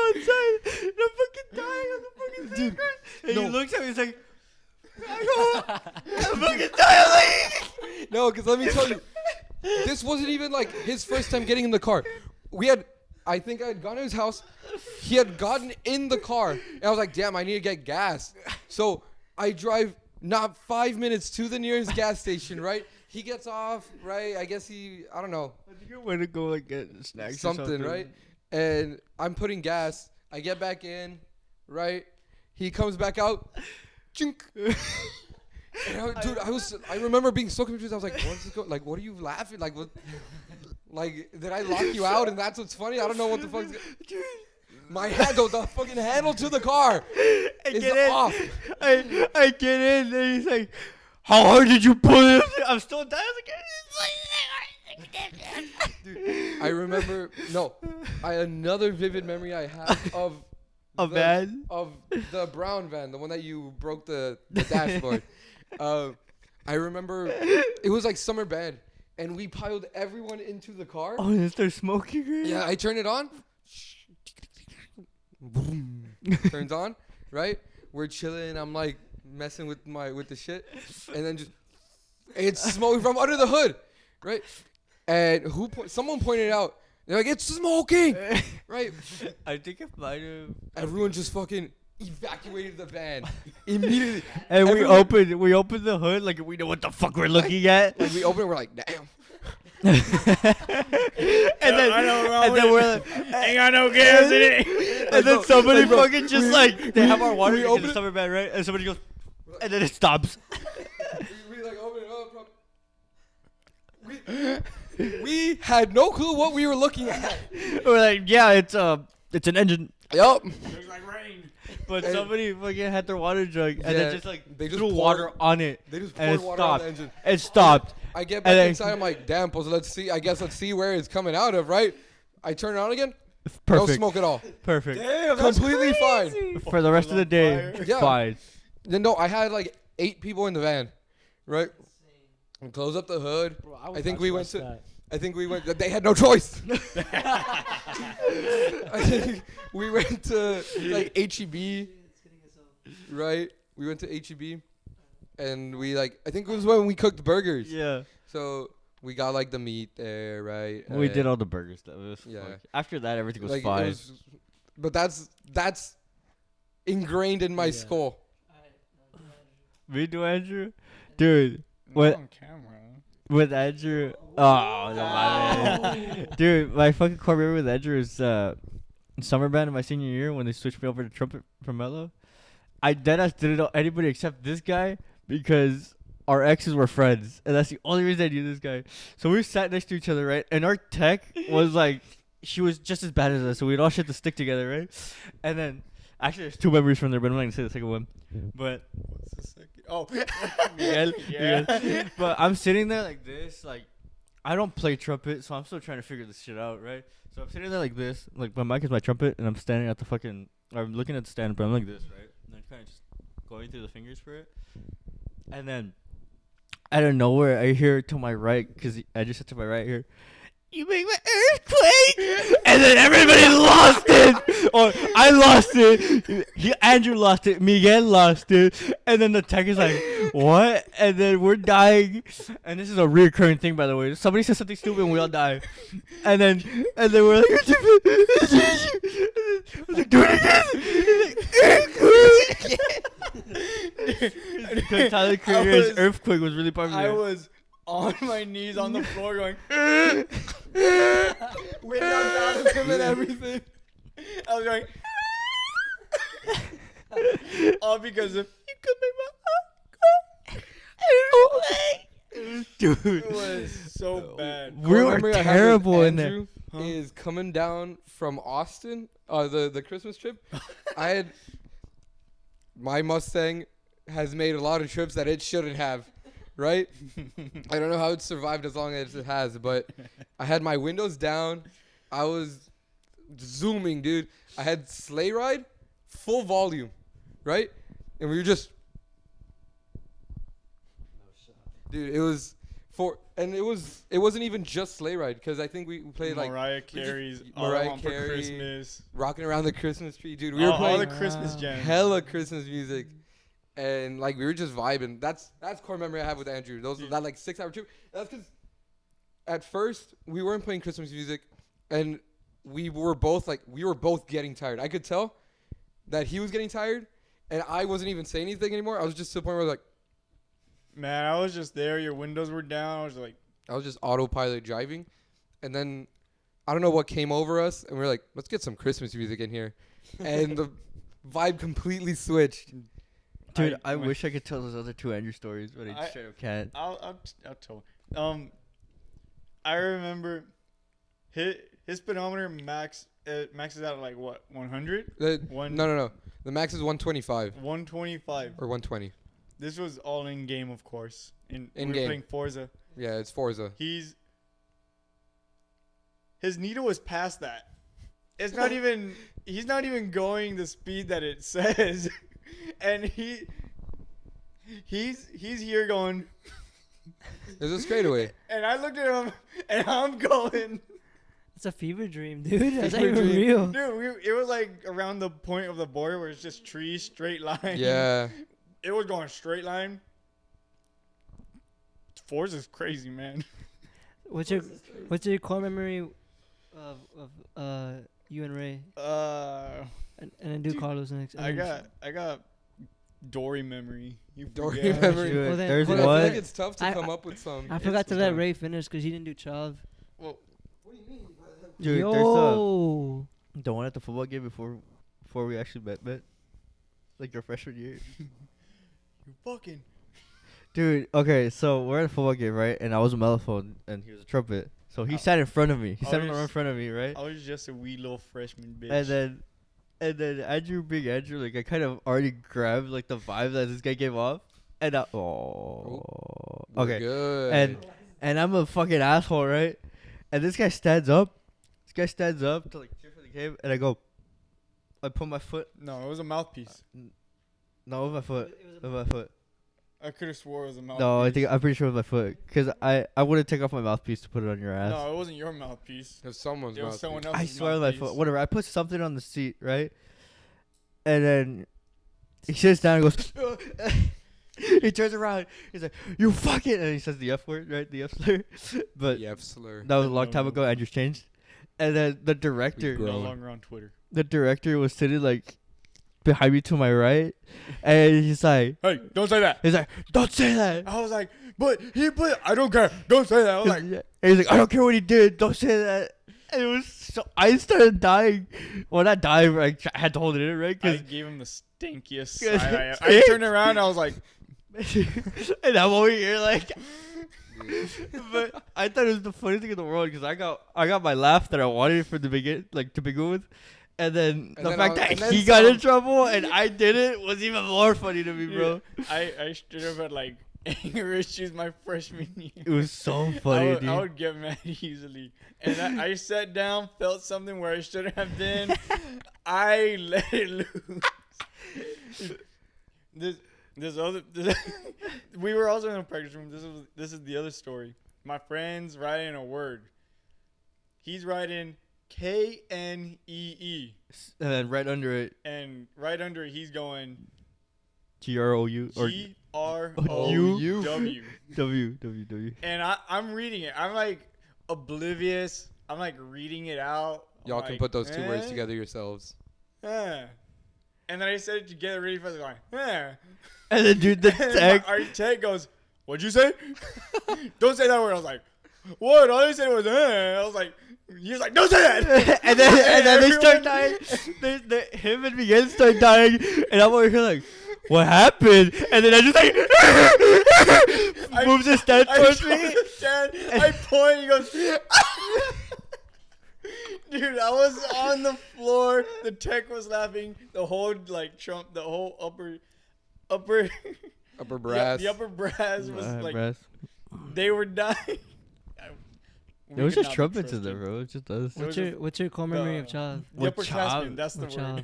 outside. And I'm fucking dying on the fucking dude. And no. he looks at me. He's like, I go, I'm fucking dying. No, because let me tell you, this wasn't even like his first time getting in the car. I think I had gone to his house. He had gotten in the car. And I was like, damn, I need to get gas. So I drive not 5 minutes to the nearest gas station, right? He gets off, right? I guess I don't know. I think I went to go like get snacks Something, right? And I'm putting gas. I get back in, right? He comes back out. Chink. And I remember being so confused. I was like, what's this going? Like, what are you laughing? Like, what? Like, did I lock you out and that's what's funny? I don't know what the fuck's my handle, the fucking handle to the car is off. I get in and he's like, how hard did you pull it? I'm still dying. Dude, I remember, another vivid memory I have of A van? Of the brown van, the one that you broke the dashboard. I remember it was like summer band, and we piled everyone into the car. Oh, and they're smoking it? Yeah, I turned it on. Boom. Turns on, right? We're chilling. I'm like messing with the shit, and then just it's smoking from under the hood, right? And someone pointed out. They're like, it's smoking, right? I think it might have. Everyone just fucking evacuated the van immediately. And we opened the hood like we know what the fuck we're looking at. Like we opened it, we're like, damn. and then we're like, ain't got no gas in it. and then somebody like, bro, fucking just they have our water we in open the it- summer band, right? And somebody goes, and then it stops. we like open it up. We had no clue what we were looking at. We're like, yeah, it's an engine. Yup. Looks like rain. But And- somebody fucking had their water jug and Yeah, then just like they just threw poured- water on it. They just And poured it water on stopped. the engine. It stopped. I get And back then- inside. I'm like, damn, Puzzle, let's see where it's coming out of, right? I turn it on again. No Perfect. smoke at all. Perfect. Damn, Completely fine. For the rest of the day, Yeah. fine. Then no, I had like 8 people in the van, right? And close up the hood. Bro, I think we went to. They had no choice. I think we went to like HEB, right? We went to HEB, and I think it was when we cooked burgers. Yeah. So we got like the meat there, right? We did all the burger stuff. It was Yeah. fun. After that, everything was like, fine. but that's ingrained in my Yeah. skull. Me too, Andrew? Dude, what? On camera. With Andrew. Oh, no, my man. Dude, my fucking core memory with Andrew is summer band in my senior year when they switched me over to trumpet from Mello. I deadass didn't know anybody except this guy because our exes were friends. And that's the only reason I knew this guy. So we sat next to each other, right? And our tech was like, she was just as bad as us. So we'd all shit to stick together, right? And then, actually, there's 2 memories from there, but I'm not going to say the second one. But What's the second? Oh, Miguel, Yeah. Miguel. But I'm sitting there like this, like I don't play trumpet, so I'm still trying to figure this shit out, right? So I'm sitting there like this, like my mic is my trumpet, and I'm standing at the fucking, I'm looking at the stand, but I'm like this, right? And I'm kind of just going through the fingers for it, and then out of nowhere, I hear to my right, because I just said to my right here, you make my earthquake, and then everybody lost it. Or I lost it. Andrew lost it. Miguel lost it. And then the tech is like, what? And then we're dying. And this is a reoccurring thing, by the way. Somebody says something stupid and we all die. And then we're like, I was like, do it again. Because Tyler Creator's earthquake was really popular. I was on my knees on the floor going, Waiting on him and everything. I I was going. All because of you could make my Dude, It was so bad. we were memory I have with terrible in there. Andrew is coming down from Austin, the Christmas trip. I had my Mustang has made a lot of trips that it shouldn't have, right? I don't know how it survived as long as it has, but I had my windows down. I was zooming, dude. I had sleigh ride, full volume, right? And we were just, dude. It was it wasn't even just sleigh ride because I think we played like Mariah Carey's All I Mariah Want for Carey, Christmas. rocking around the Christmas tree, dude. We were All playing the Christmas gems. hella Christmas music, and like we were just vibing. That's core memory I have with Andrew. That like 6 hour trip. That's because at first we weren't playing Christmas music, and we were both getting tired. I could tell that he was getting tired, and I wasn't even saying anything anymore. I was just to the point where I was like, Man, I was just there. Your windows were down. I was like, I was just autopilot driving, and then I don't know what came over us, and we were like, let's get some Christmas music in here, and the vibe completely switched. Dude, I wish I could tell those other two Andrew stories, but I straight up can't. I'll tell. I remember his speedometer maxes out at like what 100. No. The max is 125 125 or 120. This was all in game, of course. We were game. playing Forza. Yeah, it's Forza. His needle was past that. It's not even. He's not even going the speed that it says, and he's here going. There's a straightaway. And I looked at him, and I'm going. It's a fever dream, dude. That's not Fever even dream. real. Dude, it was like around the point of the border where it's just trees, straight line. Yeah. It was going straight line. Forza's crazy, man. What's your core memory of you and Ray? And then do dude, Carlos next. I got Dory memory. You Dory forget. memory. Dude, Well, then- there's hold But on, I feel one. like it's tough to come up with some. I forgot to let Ray finish because he didn't do Chav. Well, Dude, Yo. there's the one at the football game before we actually met. Like your freshman year. you fucking. Dude, okay, so we're at a football game, right? And I was a mellophone and he was a trumpet. So he sat in front of me. He I sat in was- front of me, right? I was just a wee little freshman bitch. And then Andrew, big Andrew, like I kind of already grabbed like the vibe that this guy gave off. And We're okay. Good. And I'm a fucking asshole, right? And this guy stands up. This guy stands up to like cheer for the game, and I put my foot. No, it was a mouthpiece. No, with my foot. With my foot. I could have swore it was a mouthpiece. No, I'm pretty sure with my foot, cause I wouldn't take off my mouthpiece to put it on your ass. No, it wasn't your mouthpiece. If someone's It was mouthpiece. someone else's I swear on my mouthpiece. foot. Whatever. I put something on the seat, right? And then he sits down and goes. He turns around. He's like, "You fucking," and he says the F word, right? The F slur. But The F slur. that was a long time No. ago. Andrew's changed. And then the director, We've No grown. longer on Twitter. the director was sitting like behind me to my right, and he's like, Hey, don't say that. "Don't say that." I was like, but I don't care. Don't say that. I was like, And he's like, "I don't care what he did. Don't say that." And it was so. I started dying. Well, not dying. I had to hold it in, right? I Because gave him the stinkiest 'Cause side. I turned around. I was like, and I'm over here like. But I thought it was the funniest thing in the world because I got my laugh that I wanted from the begin, like to begin with, and then And the then fact and that then he got in some. trouble and I didn't was even more funny to me, bro. I stood up at like anger issues my freshman year. It was so funny, dude. I would get mad easily, and I sat down, felt something where I shouldn't have been. I let it loose. We were also in a practice room. This is the other story. My friend's writing a word. He's writing KNEE, And then right under it, and right under it he's going GROU or GROUW. WWW. And I'm reading it. I'm like oblivious. I'm like reading it out. I'm Y'all can like, put those two words eh, together yourselves. eh. And then I said it together really fast. Going, eh. And then dude, the And tech. our tech goes, "What'd you say? Don't say that word." I was like, what? All they said was, I was like, he was like, don't say that. and then they start Everyone- dying. Him and Miguel start dying, and I'm over here like, what happened? And then I just like moves his stand towards me. I point. He goes, dude. I was on the floor. The tech was laughing. The whole like Trump. The whole upper, Upper yeah, brass. the upper brass was like Brass. they were dying. It was just trumpets in there, bro. It just does. What's your core memory of child? The upper child? classmen. That's the Of word. child?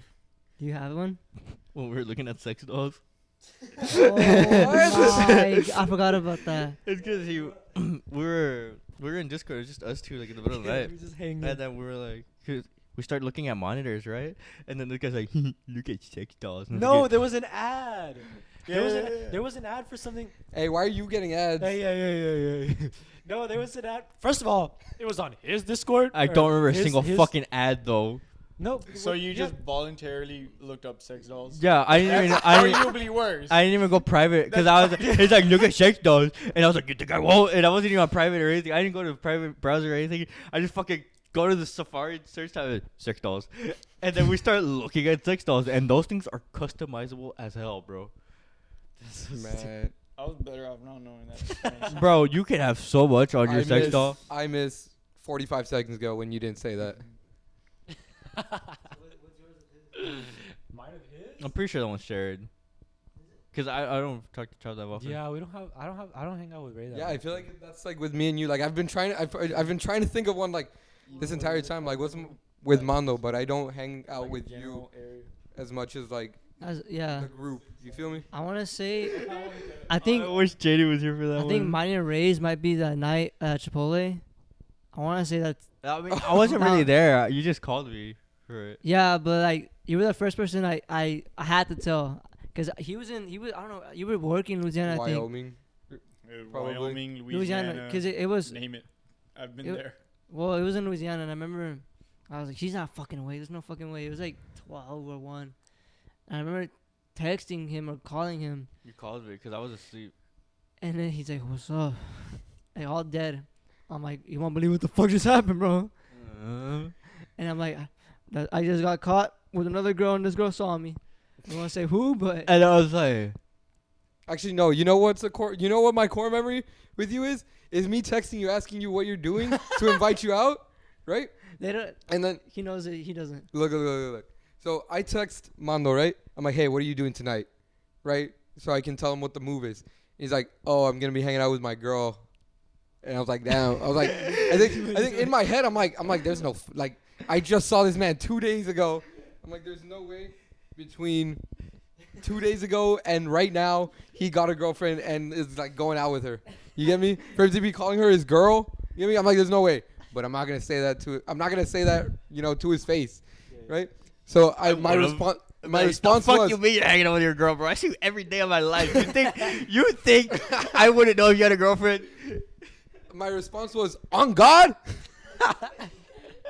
Do you have one? When we were looking at sex dolls. Oh my! I forgot about that. It's because we were in Discord. It was just us two, like in the middle of the night. We just hanging. And then we were like, 'cause we started looking at monitors, right? And then this guy's like, look at sex dolls. And I was No, like, there was an ad. Yeah. There was an ad for something. Hey, why are you getting ads? Yeah. No, there was an ad. First of all, it was on his Discord. I or don't remember a his- single his- fucking ad though. No. So you yeah. just voluntarily looked up sex dolls? Yeah, I didn't even. That's I didn't, arguably worse. I didn't even go private because I was. He's like, look at sex dolls, and I was like, you think I won't? And I wasn't even on private or anything. I didn't go to a private browser or anything. I just fucking go to the Safari search tab, sex dolls, and then we start looking at sex dolls, and those things are customizable as hell, bro. Man, I was better off not knowing that. Bro, you can have so much on your sex doll. I miss 45 seconds ago when you didn't say that. Mine of his. I'm pretty sure that one's shared. Cause I don't talk to Charles that often. Yeah, we don't have. I don't hang out with Ray that Yeah, much. I feel like that's like with me and you. Like I've been trying to think of one like this entire time. Like what's with Mondo, but I don't hang out with you as much as like Yeah. the group. You feel me? I want to say, I think wish JD was here for that I think mine and Ray's might be that night at Chipotle. I want to say that. I mean, I wasn't really there. You just called me for it. Yeah, but like you were the first person I had to tell, cause he was I don't know, you were working in Louisiana, I think. Wyoming. Probably. Wyoming, Louisiana, Louisiana, cause it was, name it. I've been it- there. well, it was in Louisiana, and I remember I was like, she's not fucking way. There's no fucking way. It was like 12 or 1. And I remember texting him or calling him, You called me because I was asleep. and then he's like, what's up? Like all dead. I'm like, you won't believe what the fuck just happened, bro. And I'm like, I just got caught with another girl, and this girl saw me. I don't want to say who, but And I was like, Actually, no. You know what's the core? You know what my core memory with you is? Is me texting you, asking you what you're doing to invite you out, right? they don't. And then He knows it. He doesn't. look. So I text Mondo, right? I'm like, hey, what are you doing tonight, right? So I can tell him what the move is. He's like, oh, I'm gonna be hanging out with my girl. And I was like, damn. I was like, I think in my head, I'm like, there's no like, I just saw this man 2 days ago. I'm like, there's no way between 2 days ago and right now he got a girlfriend and is like going out with her. You get me? For him to be calling her his girl, you get me? I'm like, there's no way. But I'm not gonna say that to his face, right? So my response. My response fuck was, you mean you're hanging out with your girl, bro? I see you every day of my life. You think I wouldn't know if you had a girlfriend? my response was, on God?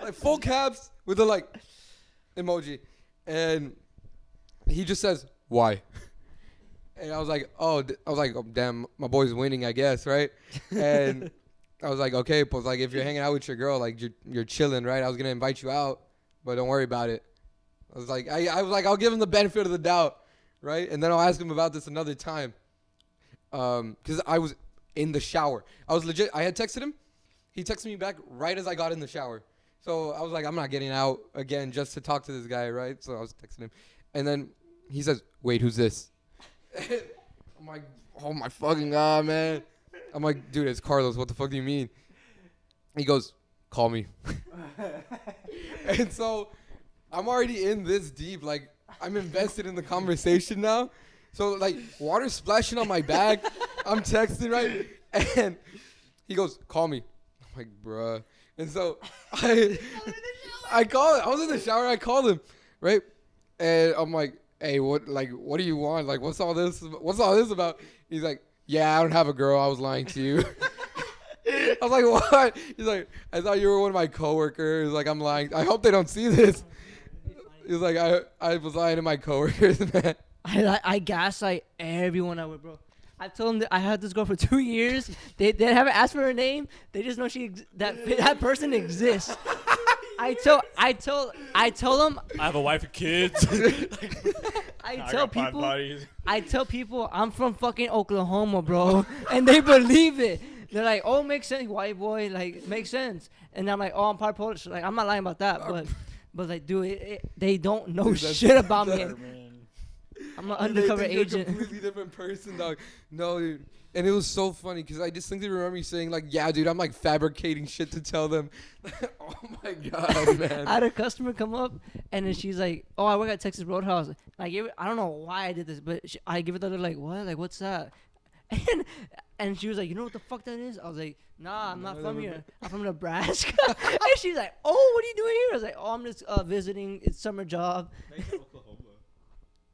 Like full caps with a like emoji. And he just says, why? And I was like, oh, damn, my boy's winning, I guess, right? And I was like, okay, but like if you're hanging out with your girl, like you're chilling, right? I was gonna invite you out, but don't worry about it. I was like, I'll give him the benefit of the doubt, right? And then I'll ask him about this another time. Because I was in the shower. I was legit. I had texted him. He texted me back right as I got in the shower. So I was like, I'm not getting out again just to talk to this guy, right? So I was texting him. And then he says, wait, who's this? I'm like, oh my fucking God, man. I'm like, dude, it's Carlos. What the fuck do you mean? He goes, call me. And so I'm already in this deep. Like, I'm invested in the conversation now. So, like, water splashing on my back. I'm texting, right? And he goes, call me. I'm like, bruh. And so I call him. I was in the shower. I called him, right? And I'm like, hey, what do you want? Like, what's all this about? He's like, yeah, I don't have a girl. I was lying to you. I was like, what? He's like, I thought you were one of my coworkers. Like, I'm lying. I hope they don't see this. He was like, I was lying to my coworkers, man. I gaslight everyone I would, bro. I told them that I had this girl for 2 years. They haven't asked for her name. They just know that person exists. I told them. I have a wife and kids. I I tell got 5 people. bodies. I tell people I'm from fucking Oklahoma, bro, and they believe it. They're like, "Oh, makes sense, white boy. Like, makes sense." And I'm like, "Oh, I'm part Polish." Like, I'm not lying about that, but like, dude, they don't know Dude, that's- shit about me. Man. I'm an They undercover think you're agent. a completely different person, dog. No, dude. And it was so funny because I distinctly remember you saying like, "Yeah, dude, I'm like fabricating shit to tell them." Oh my god, man. I had a customer come up, and then she's like, "Oh, I work at Texas Roadhouse." I don't know why I did this, but I give it the look like, "What? Like, what's that?" And she was like, "You know what the fuck that is?" I was like, "Nah, I'm not from here. I'm from Nebraska." And she's like, "Oh, what are you doing here?" I was like, "Oh, I'm just visiting. It's summer job."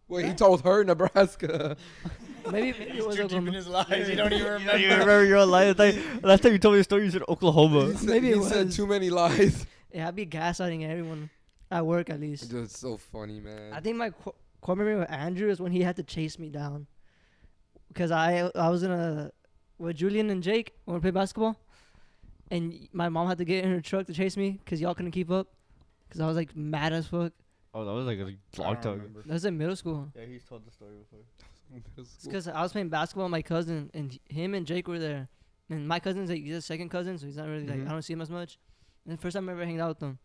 Wait, he told her Nebraska. Maybe it He's was too deep in Oklahoma. his lies. You don't even remember. You remember your life? Last time you told me the story, you said Oklahoma. He said, Maybe it he said was. too many lies. Yeah, I'd be gaslighting everyone at work at least. Dude, it's so funny, man. I think my core memory with Andrew is when he had to chase me down, because I was with Julian and Jake when we played basketball, and my mom had to get in her truck to chase me because y'all couldn't keep up, because I was like mad as fuck. Oh, that was like a I long don't time. remember. That was in middle school. Yeah, he's told the story before. It's because I was playing basketball with my cousin, and him and Jake were there, and my cousin's like, he's a second cousin, so he's not really like, Mhm. I don't see him as much. And the first time I ever hanged out with him,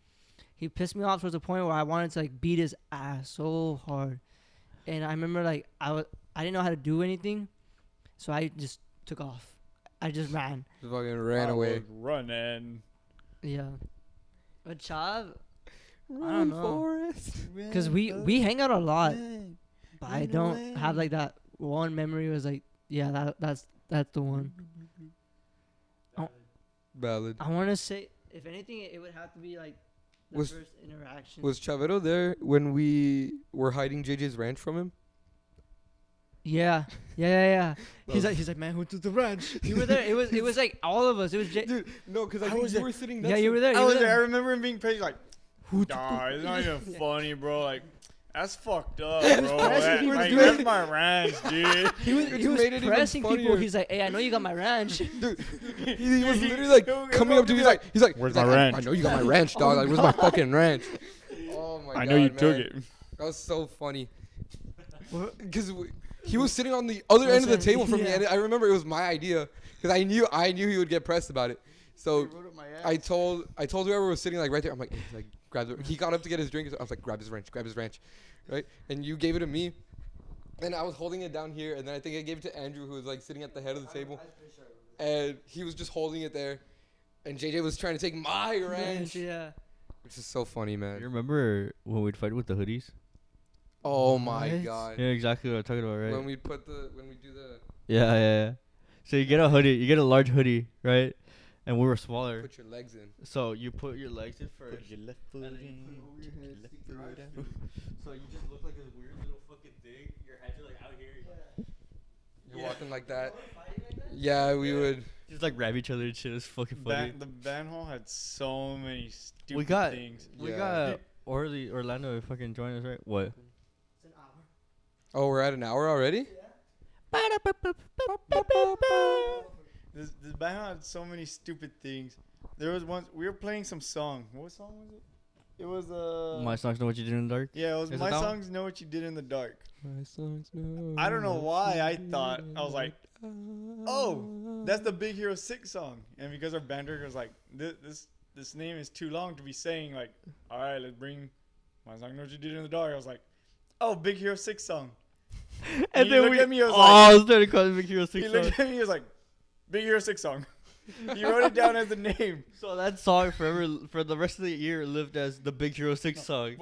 he pissed me off towards the point where I wanted to like beat his ass so hard. And I remember like I didn't know how to do anything, so I just took off. I just ran. Just fucking ran I away. was running. Yeah. But Chav, I don't know, Forrest. cause we hang out a lot, but I don't have like that one memory was like, yeah, that's the one. Valid. I want to say, if anything, it would have to be like the Was- first interaction. Was Chavero there when we were hiding JJ's ranch from him? Yeah. He's like, man, who took the ranch? You were there. It was like all of us. It was Dude, no, because I I think was you there. were sitting yeah, next you to were there. I You was were there. I there. remember him being crazy. Like, nah, it's not even Yeah. funny, bro. Like, that's fucked up, He was bro. pressing That, people, like, dude. that's my ranch, dude. He was It made it even pressing people. funnier. He's like, hey, I know you got my ranch. Dude, he was literally like He'll coming up to me. He's like, "Where's he's my like, ranch?" I know you got my ranch, dog. Like, where's my fucking ranch? Oh my god, I know you man. took it. That was so funny. Because he was sitting on the other end of the Listen, table from me, yeah. and I remember it was my idea because I knew he would get pressed about it. So I told whoever was sitting like right there. I'm like, hey, like grab the. He got up to get his drink. I was like, grab his ranch, right? And you gave it to me. And I was holding it down here, and then I think I gave it to Andrew, who was like sitting at the head of the table, and he was just holding it there, and JJ was trying to take my ranch, Yeah. which is so funny, You man. remember when we'd fight with the hoodies? Oh my What? god. Yeah, exactly what I'm talking about, right? When we do the Yeah. So you get a hoodie, you get a large hoodie, right? And we were smaller. put your legs in. So you put your legs in first. your left foot And then you put it over your head, stick your eyes through. So you just look like this weird little fucking thing. Your heads are like out here. You're walking like that. Yeah, we would. Just like grab each other and shit. It's fucking funny. The band hall had so many stupid got- things. We Yeah. got Orlando to fucking join us, right? What? Oh, we're at an hour already? This band hall had so many stupid things. There was once we were playing some song. What song was it? It was My songs know what you did in the dark. Yeah, it was Is it My that one? Songs Know What You Did in the Dark. My songs know I don't know what why you I thought I was like, did. oh, that's the Big Hero 6 song. And because our band director was like, this name is too long to be saying like, all right, let's bring My Song Know What You Did in the Dark. I was like, oh, Big Hero 6 song. And he then looked we. at me, I was Oh, like- I was trying to call it Big Hero 6 He song. looked at me, he was like, Big Hero 6 song. He wrote it down as the name. So that song forever, for the rest of the year, lived as the Big Hero 6 song.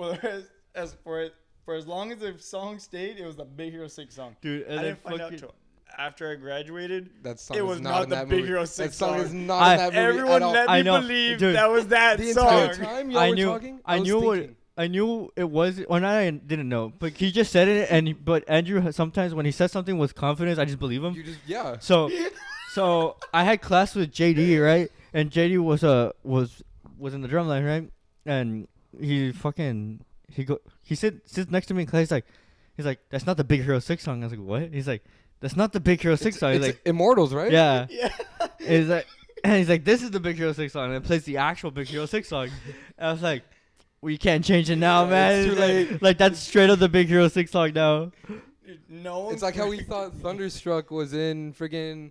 For as long as the song stayed, it was the Big Hero 6 song. Dude, and I then didn't find out fucking. till after I graduated. That song It is was not not in the that Big movie. Hero That 6 song song. is not I- in that movie Everyone at all. let I me know, believe dude. that was that The song. entire time y'all I were knew, talking, I was knew what, thinking. I knew it was. Well, I didn't know, but he just said it, but Andrew sometimes when he says something with confidence, I just believe him. You just, yeah. So I had class with JD, right? And JD was in the drum line, right? And he sits next to me in class. He's like, that's not the Big Hero 6 song. I was like, what? He's like, that's not the Big Hero 6 song. He's It's like, Immortals, right? yeah. Yeah. And he's like, this is the Big Hero 6 song. And it plays the actual Big Hero 6 song. And I was like, well, you can't change it now, Yeah, man. it's too late. Like, that's straight up the Big Hero 6 song now. No one It's like how we thought Thunderstruck was in friggin'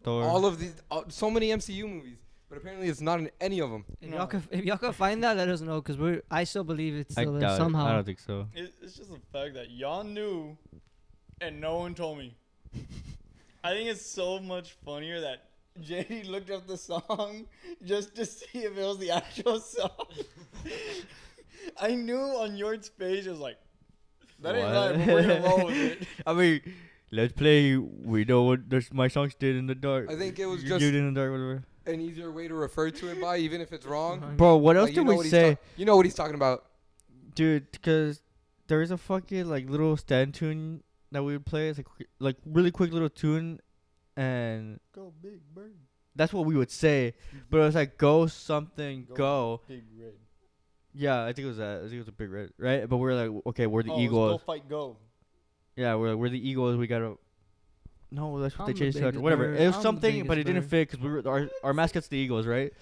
Thor. all of these, so many MCU movies, but apparently it's not in any of them. If y'all could find that, let us know, cause I still believe it's I still there doubt it. somehow. I don't think so. It's just the fact that y'all knew and no one told me. I think it's so much funnier that JD looked up the song just to see if it was the actual song. I knew on your page it was like, that ain't right, but we're gonna roll with it. I mean, let's play. We know what my songs did in the dark. I think it was You just did in the dark, whatever. an easier way to refer to it by, even if it's wrong. Bro, what else Like, you did know we what he's say? you know what he's talking about. Dude, because there is a fucking like little stand tune that we would play. It's like really quick little tune, and Go Big Bird. that's what we would say. But it was like go something go. Big Red. Yeah, I think it was that. I think it was a big red, right? But we're like, okay, we're the Oh, it was Eagles. Go Fight Go. Yeah, we're the Eagles. We gotta. No, that's what I'm they the changed to. biggest Whatever. bird. It was I'm the something, but it biggest didn't fit because we were our mascot's the Eagles, right?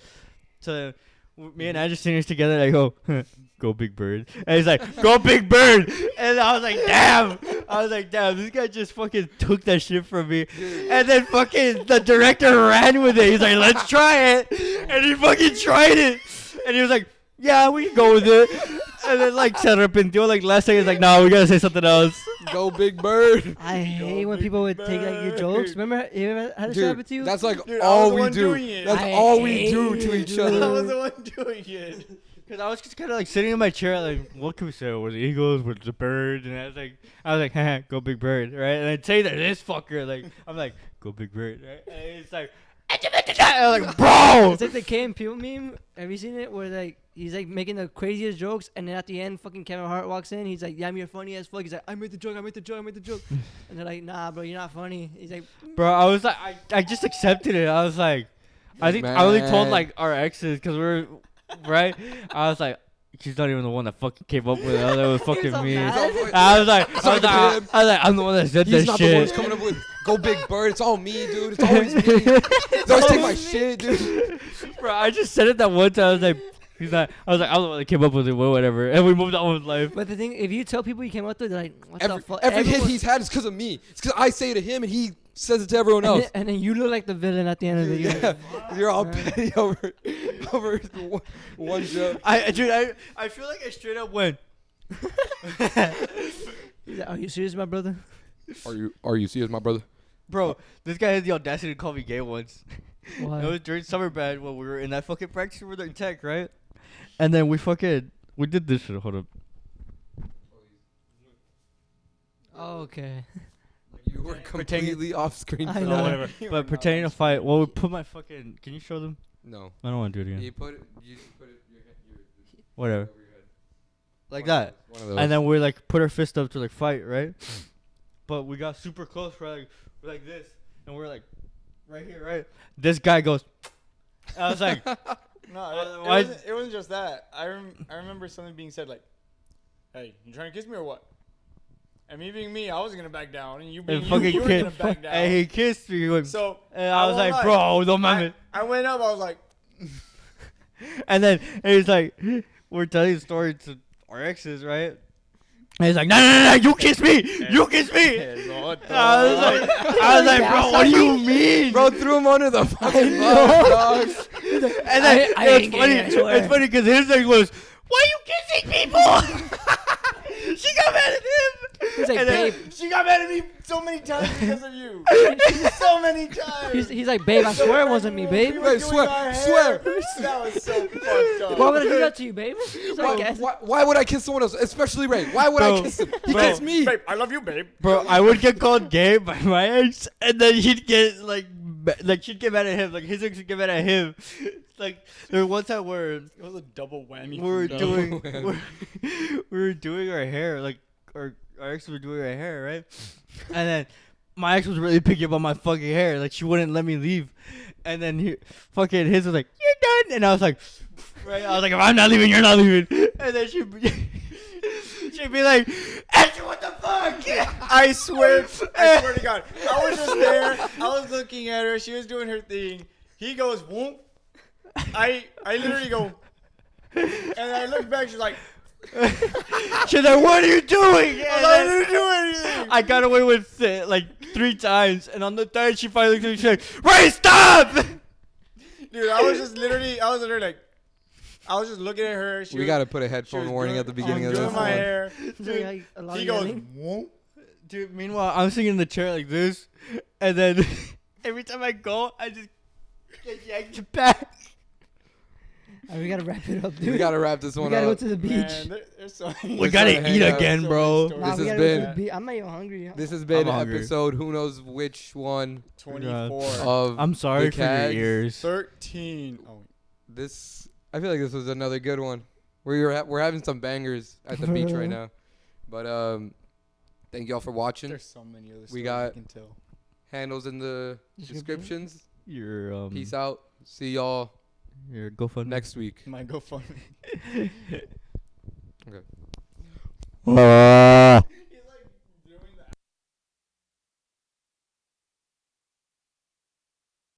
So me and Andrew singers together, and I go, go Big Bird, and he's like, go Big Bird, and I was like, damn, this guy just fucking took that shit from me, and then fucking the director ran with it. He's like, let's try it, and he fucking tried it, and he was like, yeah, we can go with it. And then like set up and do like last second, it's like, no, we gotta say something else. Go Big Bird. I hate when Big people would take like your bird. jokes. Remember, you ever had this happen to you? That's like Dude, I all was the we one do. doing it. That's I all we do hate to each you. I other. was the one doing it. Cause I was just kind of like sitting in my chair, like, what can we say? We're the Eagles, we're the bird, and I was like, haha, go Big Bird, right? And I'd say that this fucker, like, I'm like, go Big Bird, right? And it's like, I was like, bro. It's like the Key and Peele meme. Have you seen it? Where like he's like making the craziest jokes, and then at the end, fucking Kevin Hart walks in. He's like, "Yeah, you're funny as fuck." He's like, "I made the joke. And they're like, "Nah, bro, you're not funny." He's like, Bro, I was like, I just accepted it. I was like, I think I only told like our exes because we're right. I was like, she's not even the one that fucking came up with it. That was fucking all me. mad. I was like, I'm the one that said He's that not the one who's shit. coming up with Go Big Bird. It's all me, dude. It's always me. It's always take my shit, dude. Bro, I just said it that one time. I was like, he's not. I was like, I'm the one that came up with it, whatever. And we moved on with life. but the thing, if you tell people you came up with, they're like, "What the fuck?" Every hit Everyone- he's had is because of me. It's because I say it to him and he says it to everyone else. and then you look like the villain at the end of the year. Yeah, you're all petty over one joke. Dude, I feel like I straight up went. He's like, "Are you serious, my brother?" Are you serious, my brother? Bro, this guy had the audacity to call me gay once. Why? It was during summer band when we were in that fucking practice room in tech, right? And then we did this shit. Hold up. Oh, okay. You were Pretending- completely off screen. I for know. that. Whatever. But pretending to fight. Well, we put my fucking. Can you show them? No. I don't want to do it again. You put it your Whatever. over your head. Like One of that. those, one of those. And then we like put our fist up to like fight, right? But we got super close, right? We're like this, and we're like right here, right? This guy goes. I was like, No, why- it wasn't just that. I remember something being said like, "Hey, you trying to kiss me or what?" And me being me, I wasn't gonna back down, and you being and you, fucking you were kid, gonna back down. and he kissed me. Like, So and I was won't like, lie. bro, don't mind it. I went up. I was like, And then he's like, we're telling the story to our exes, right? And he's like, no, you kiss me, you kiss me. I was like, bro, what do you mean? Bro threw him under the fucking bus, dog. And then I it's ain't funny. gay, I swear. It's funny because his thing was, "Why are you kissing people?" She got mad at him. He's like, And then- "Babe." she got mad at me so many times because of you. So many times. He's like, "Babe, I swear it wasn't me, babe." We Wait, were doing swear, our swear. hair. That was so fucked up. Why would I do that to you, babe? He's like, "Yes." Why would I kiss someone else, especially Ray? Why would I Bro, kiss him? He bro. kissed me. Babe, I love you, babe. Bro, I would get called gay by my ex, and then he'd get like she'd get mad at him, like his ex would get mad at him. Like there was one time where It was a double whammy. we were for me. doing we were doing our hair, like our ex were doing our hair, right? And then my ex was really picky about my fucking hair, like she wouldn't let me leave. And then fucking his was like, "You're done," and I was like, right? I was like, "If I'm not leaving, you're not leaving." And then she'd be like, Andrew, what the fuck? I swear to God. I was just there. I was looking at her. She was doing her thing. He goes, whoop. I literally go, and I look back. She's like, She's like, what are you doing? I was like, I didn't do anything. I got away with it like 3 times, and on the third, she finally looked at me. She's like, Ray, stop! Dude, I was literally like, I was just looking at her. We got to put a headphone warning at the beginning of doing this my one. hair. Like, a lot He of goes, yelling. whoop. Dude, meanwhile, I'm sitting in the chair like this, and then every time I go, I just get yanked back. Alright, we gotta wrap it up, dude. We got to wrap this We one gotta go up. to the beach. Man, there's so many. We Just gotta gotta hang eat out. again, So bro. many stories. Nah, This we has gotta go to been- the beach. I'm not even hungry. This has been I'm hungry. episode, who knows which one 24. of I'm sorry the for your Cags. ears. 13. Oh, This. I feel like this was another good one. We're having some bangers at the beach right now. But thank y'all for watching. there's so many other stories We got- I can tell. Handles in the Description. descriptions. Your Peace out. See y'all Your GoFundMe. next week. My GoFundMe. Okay.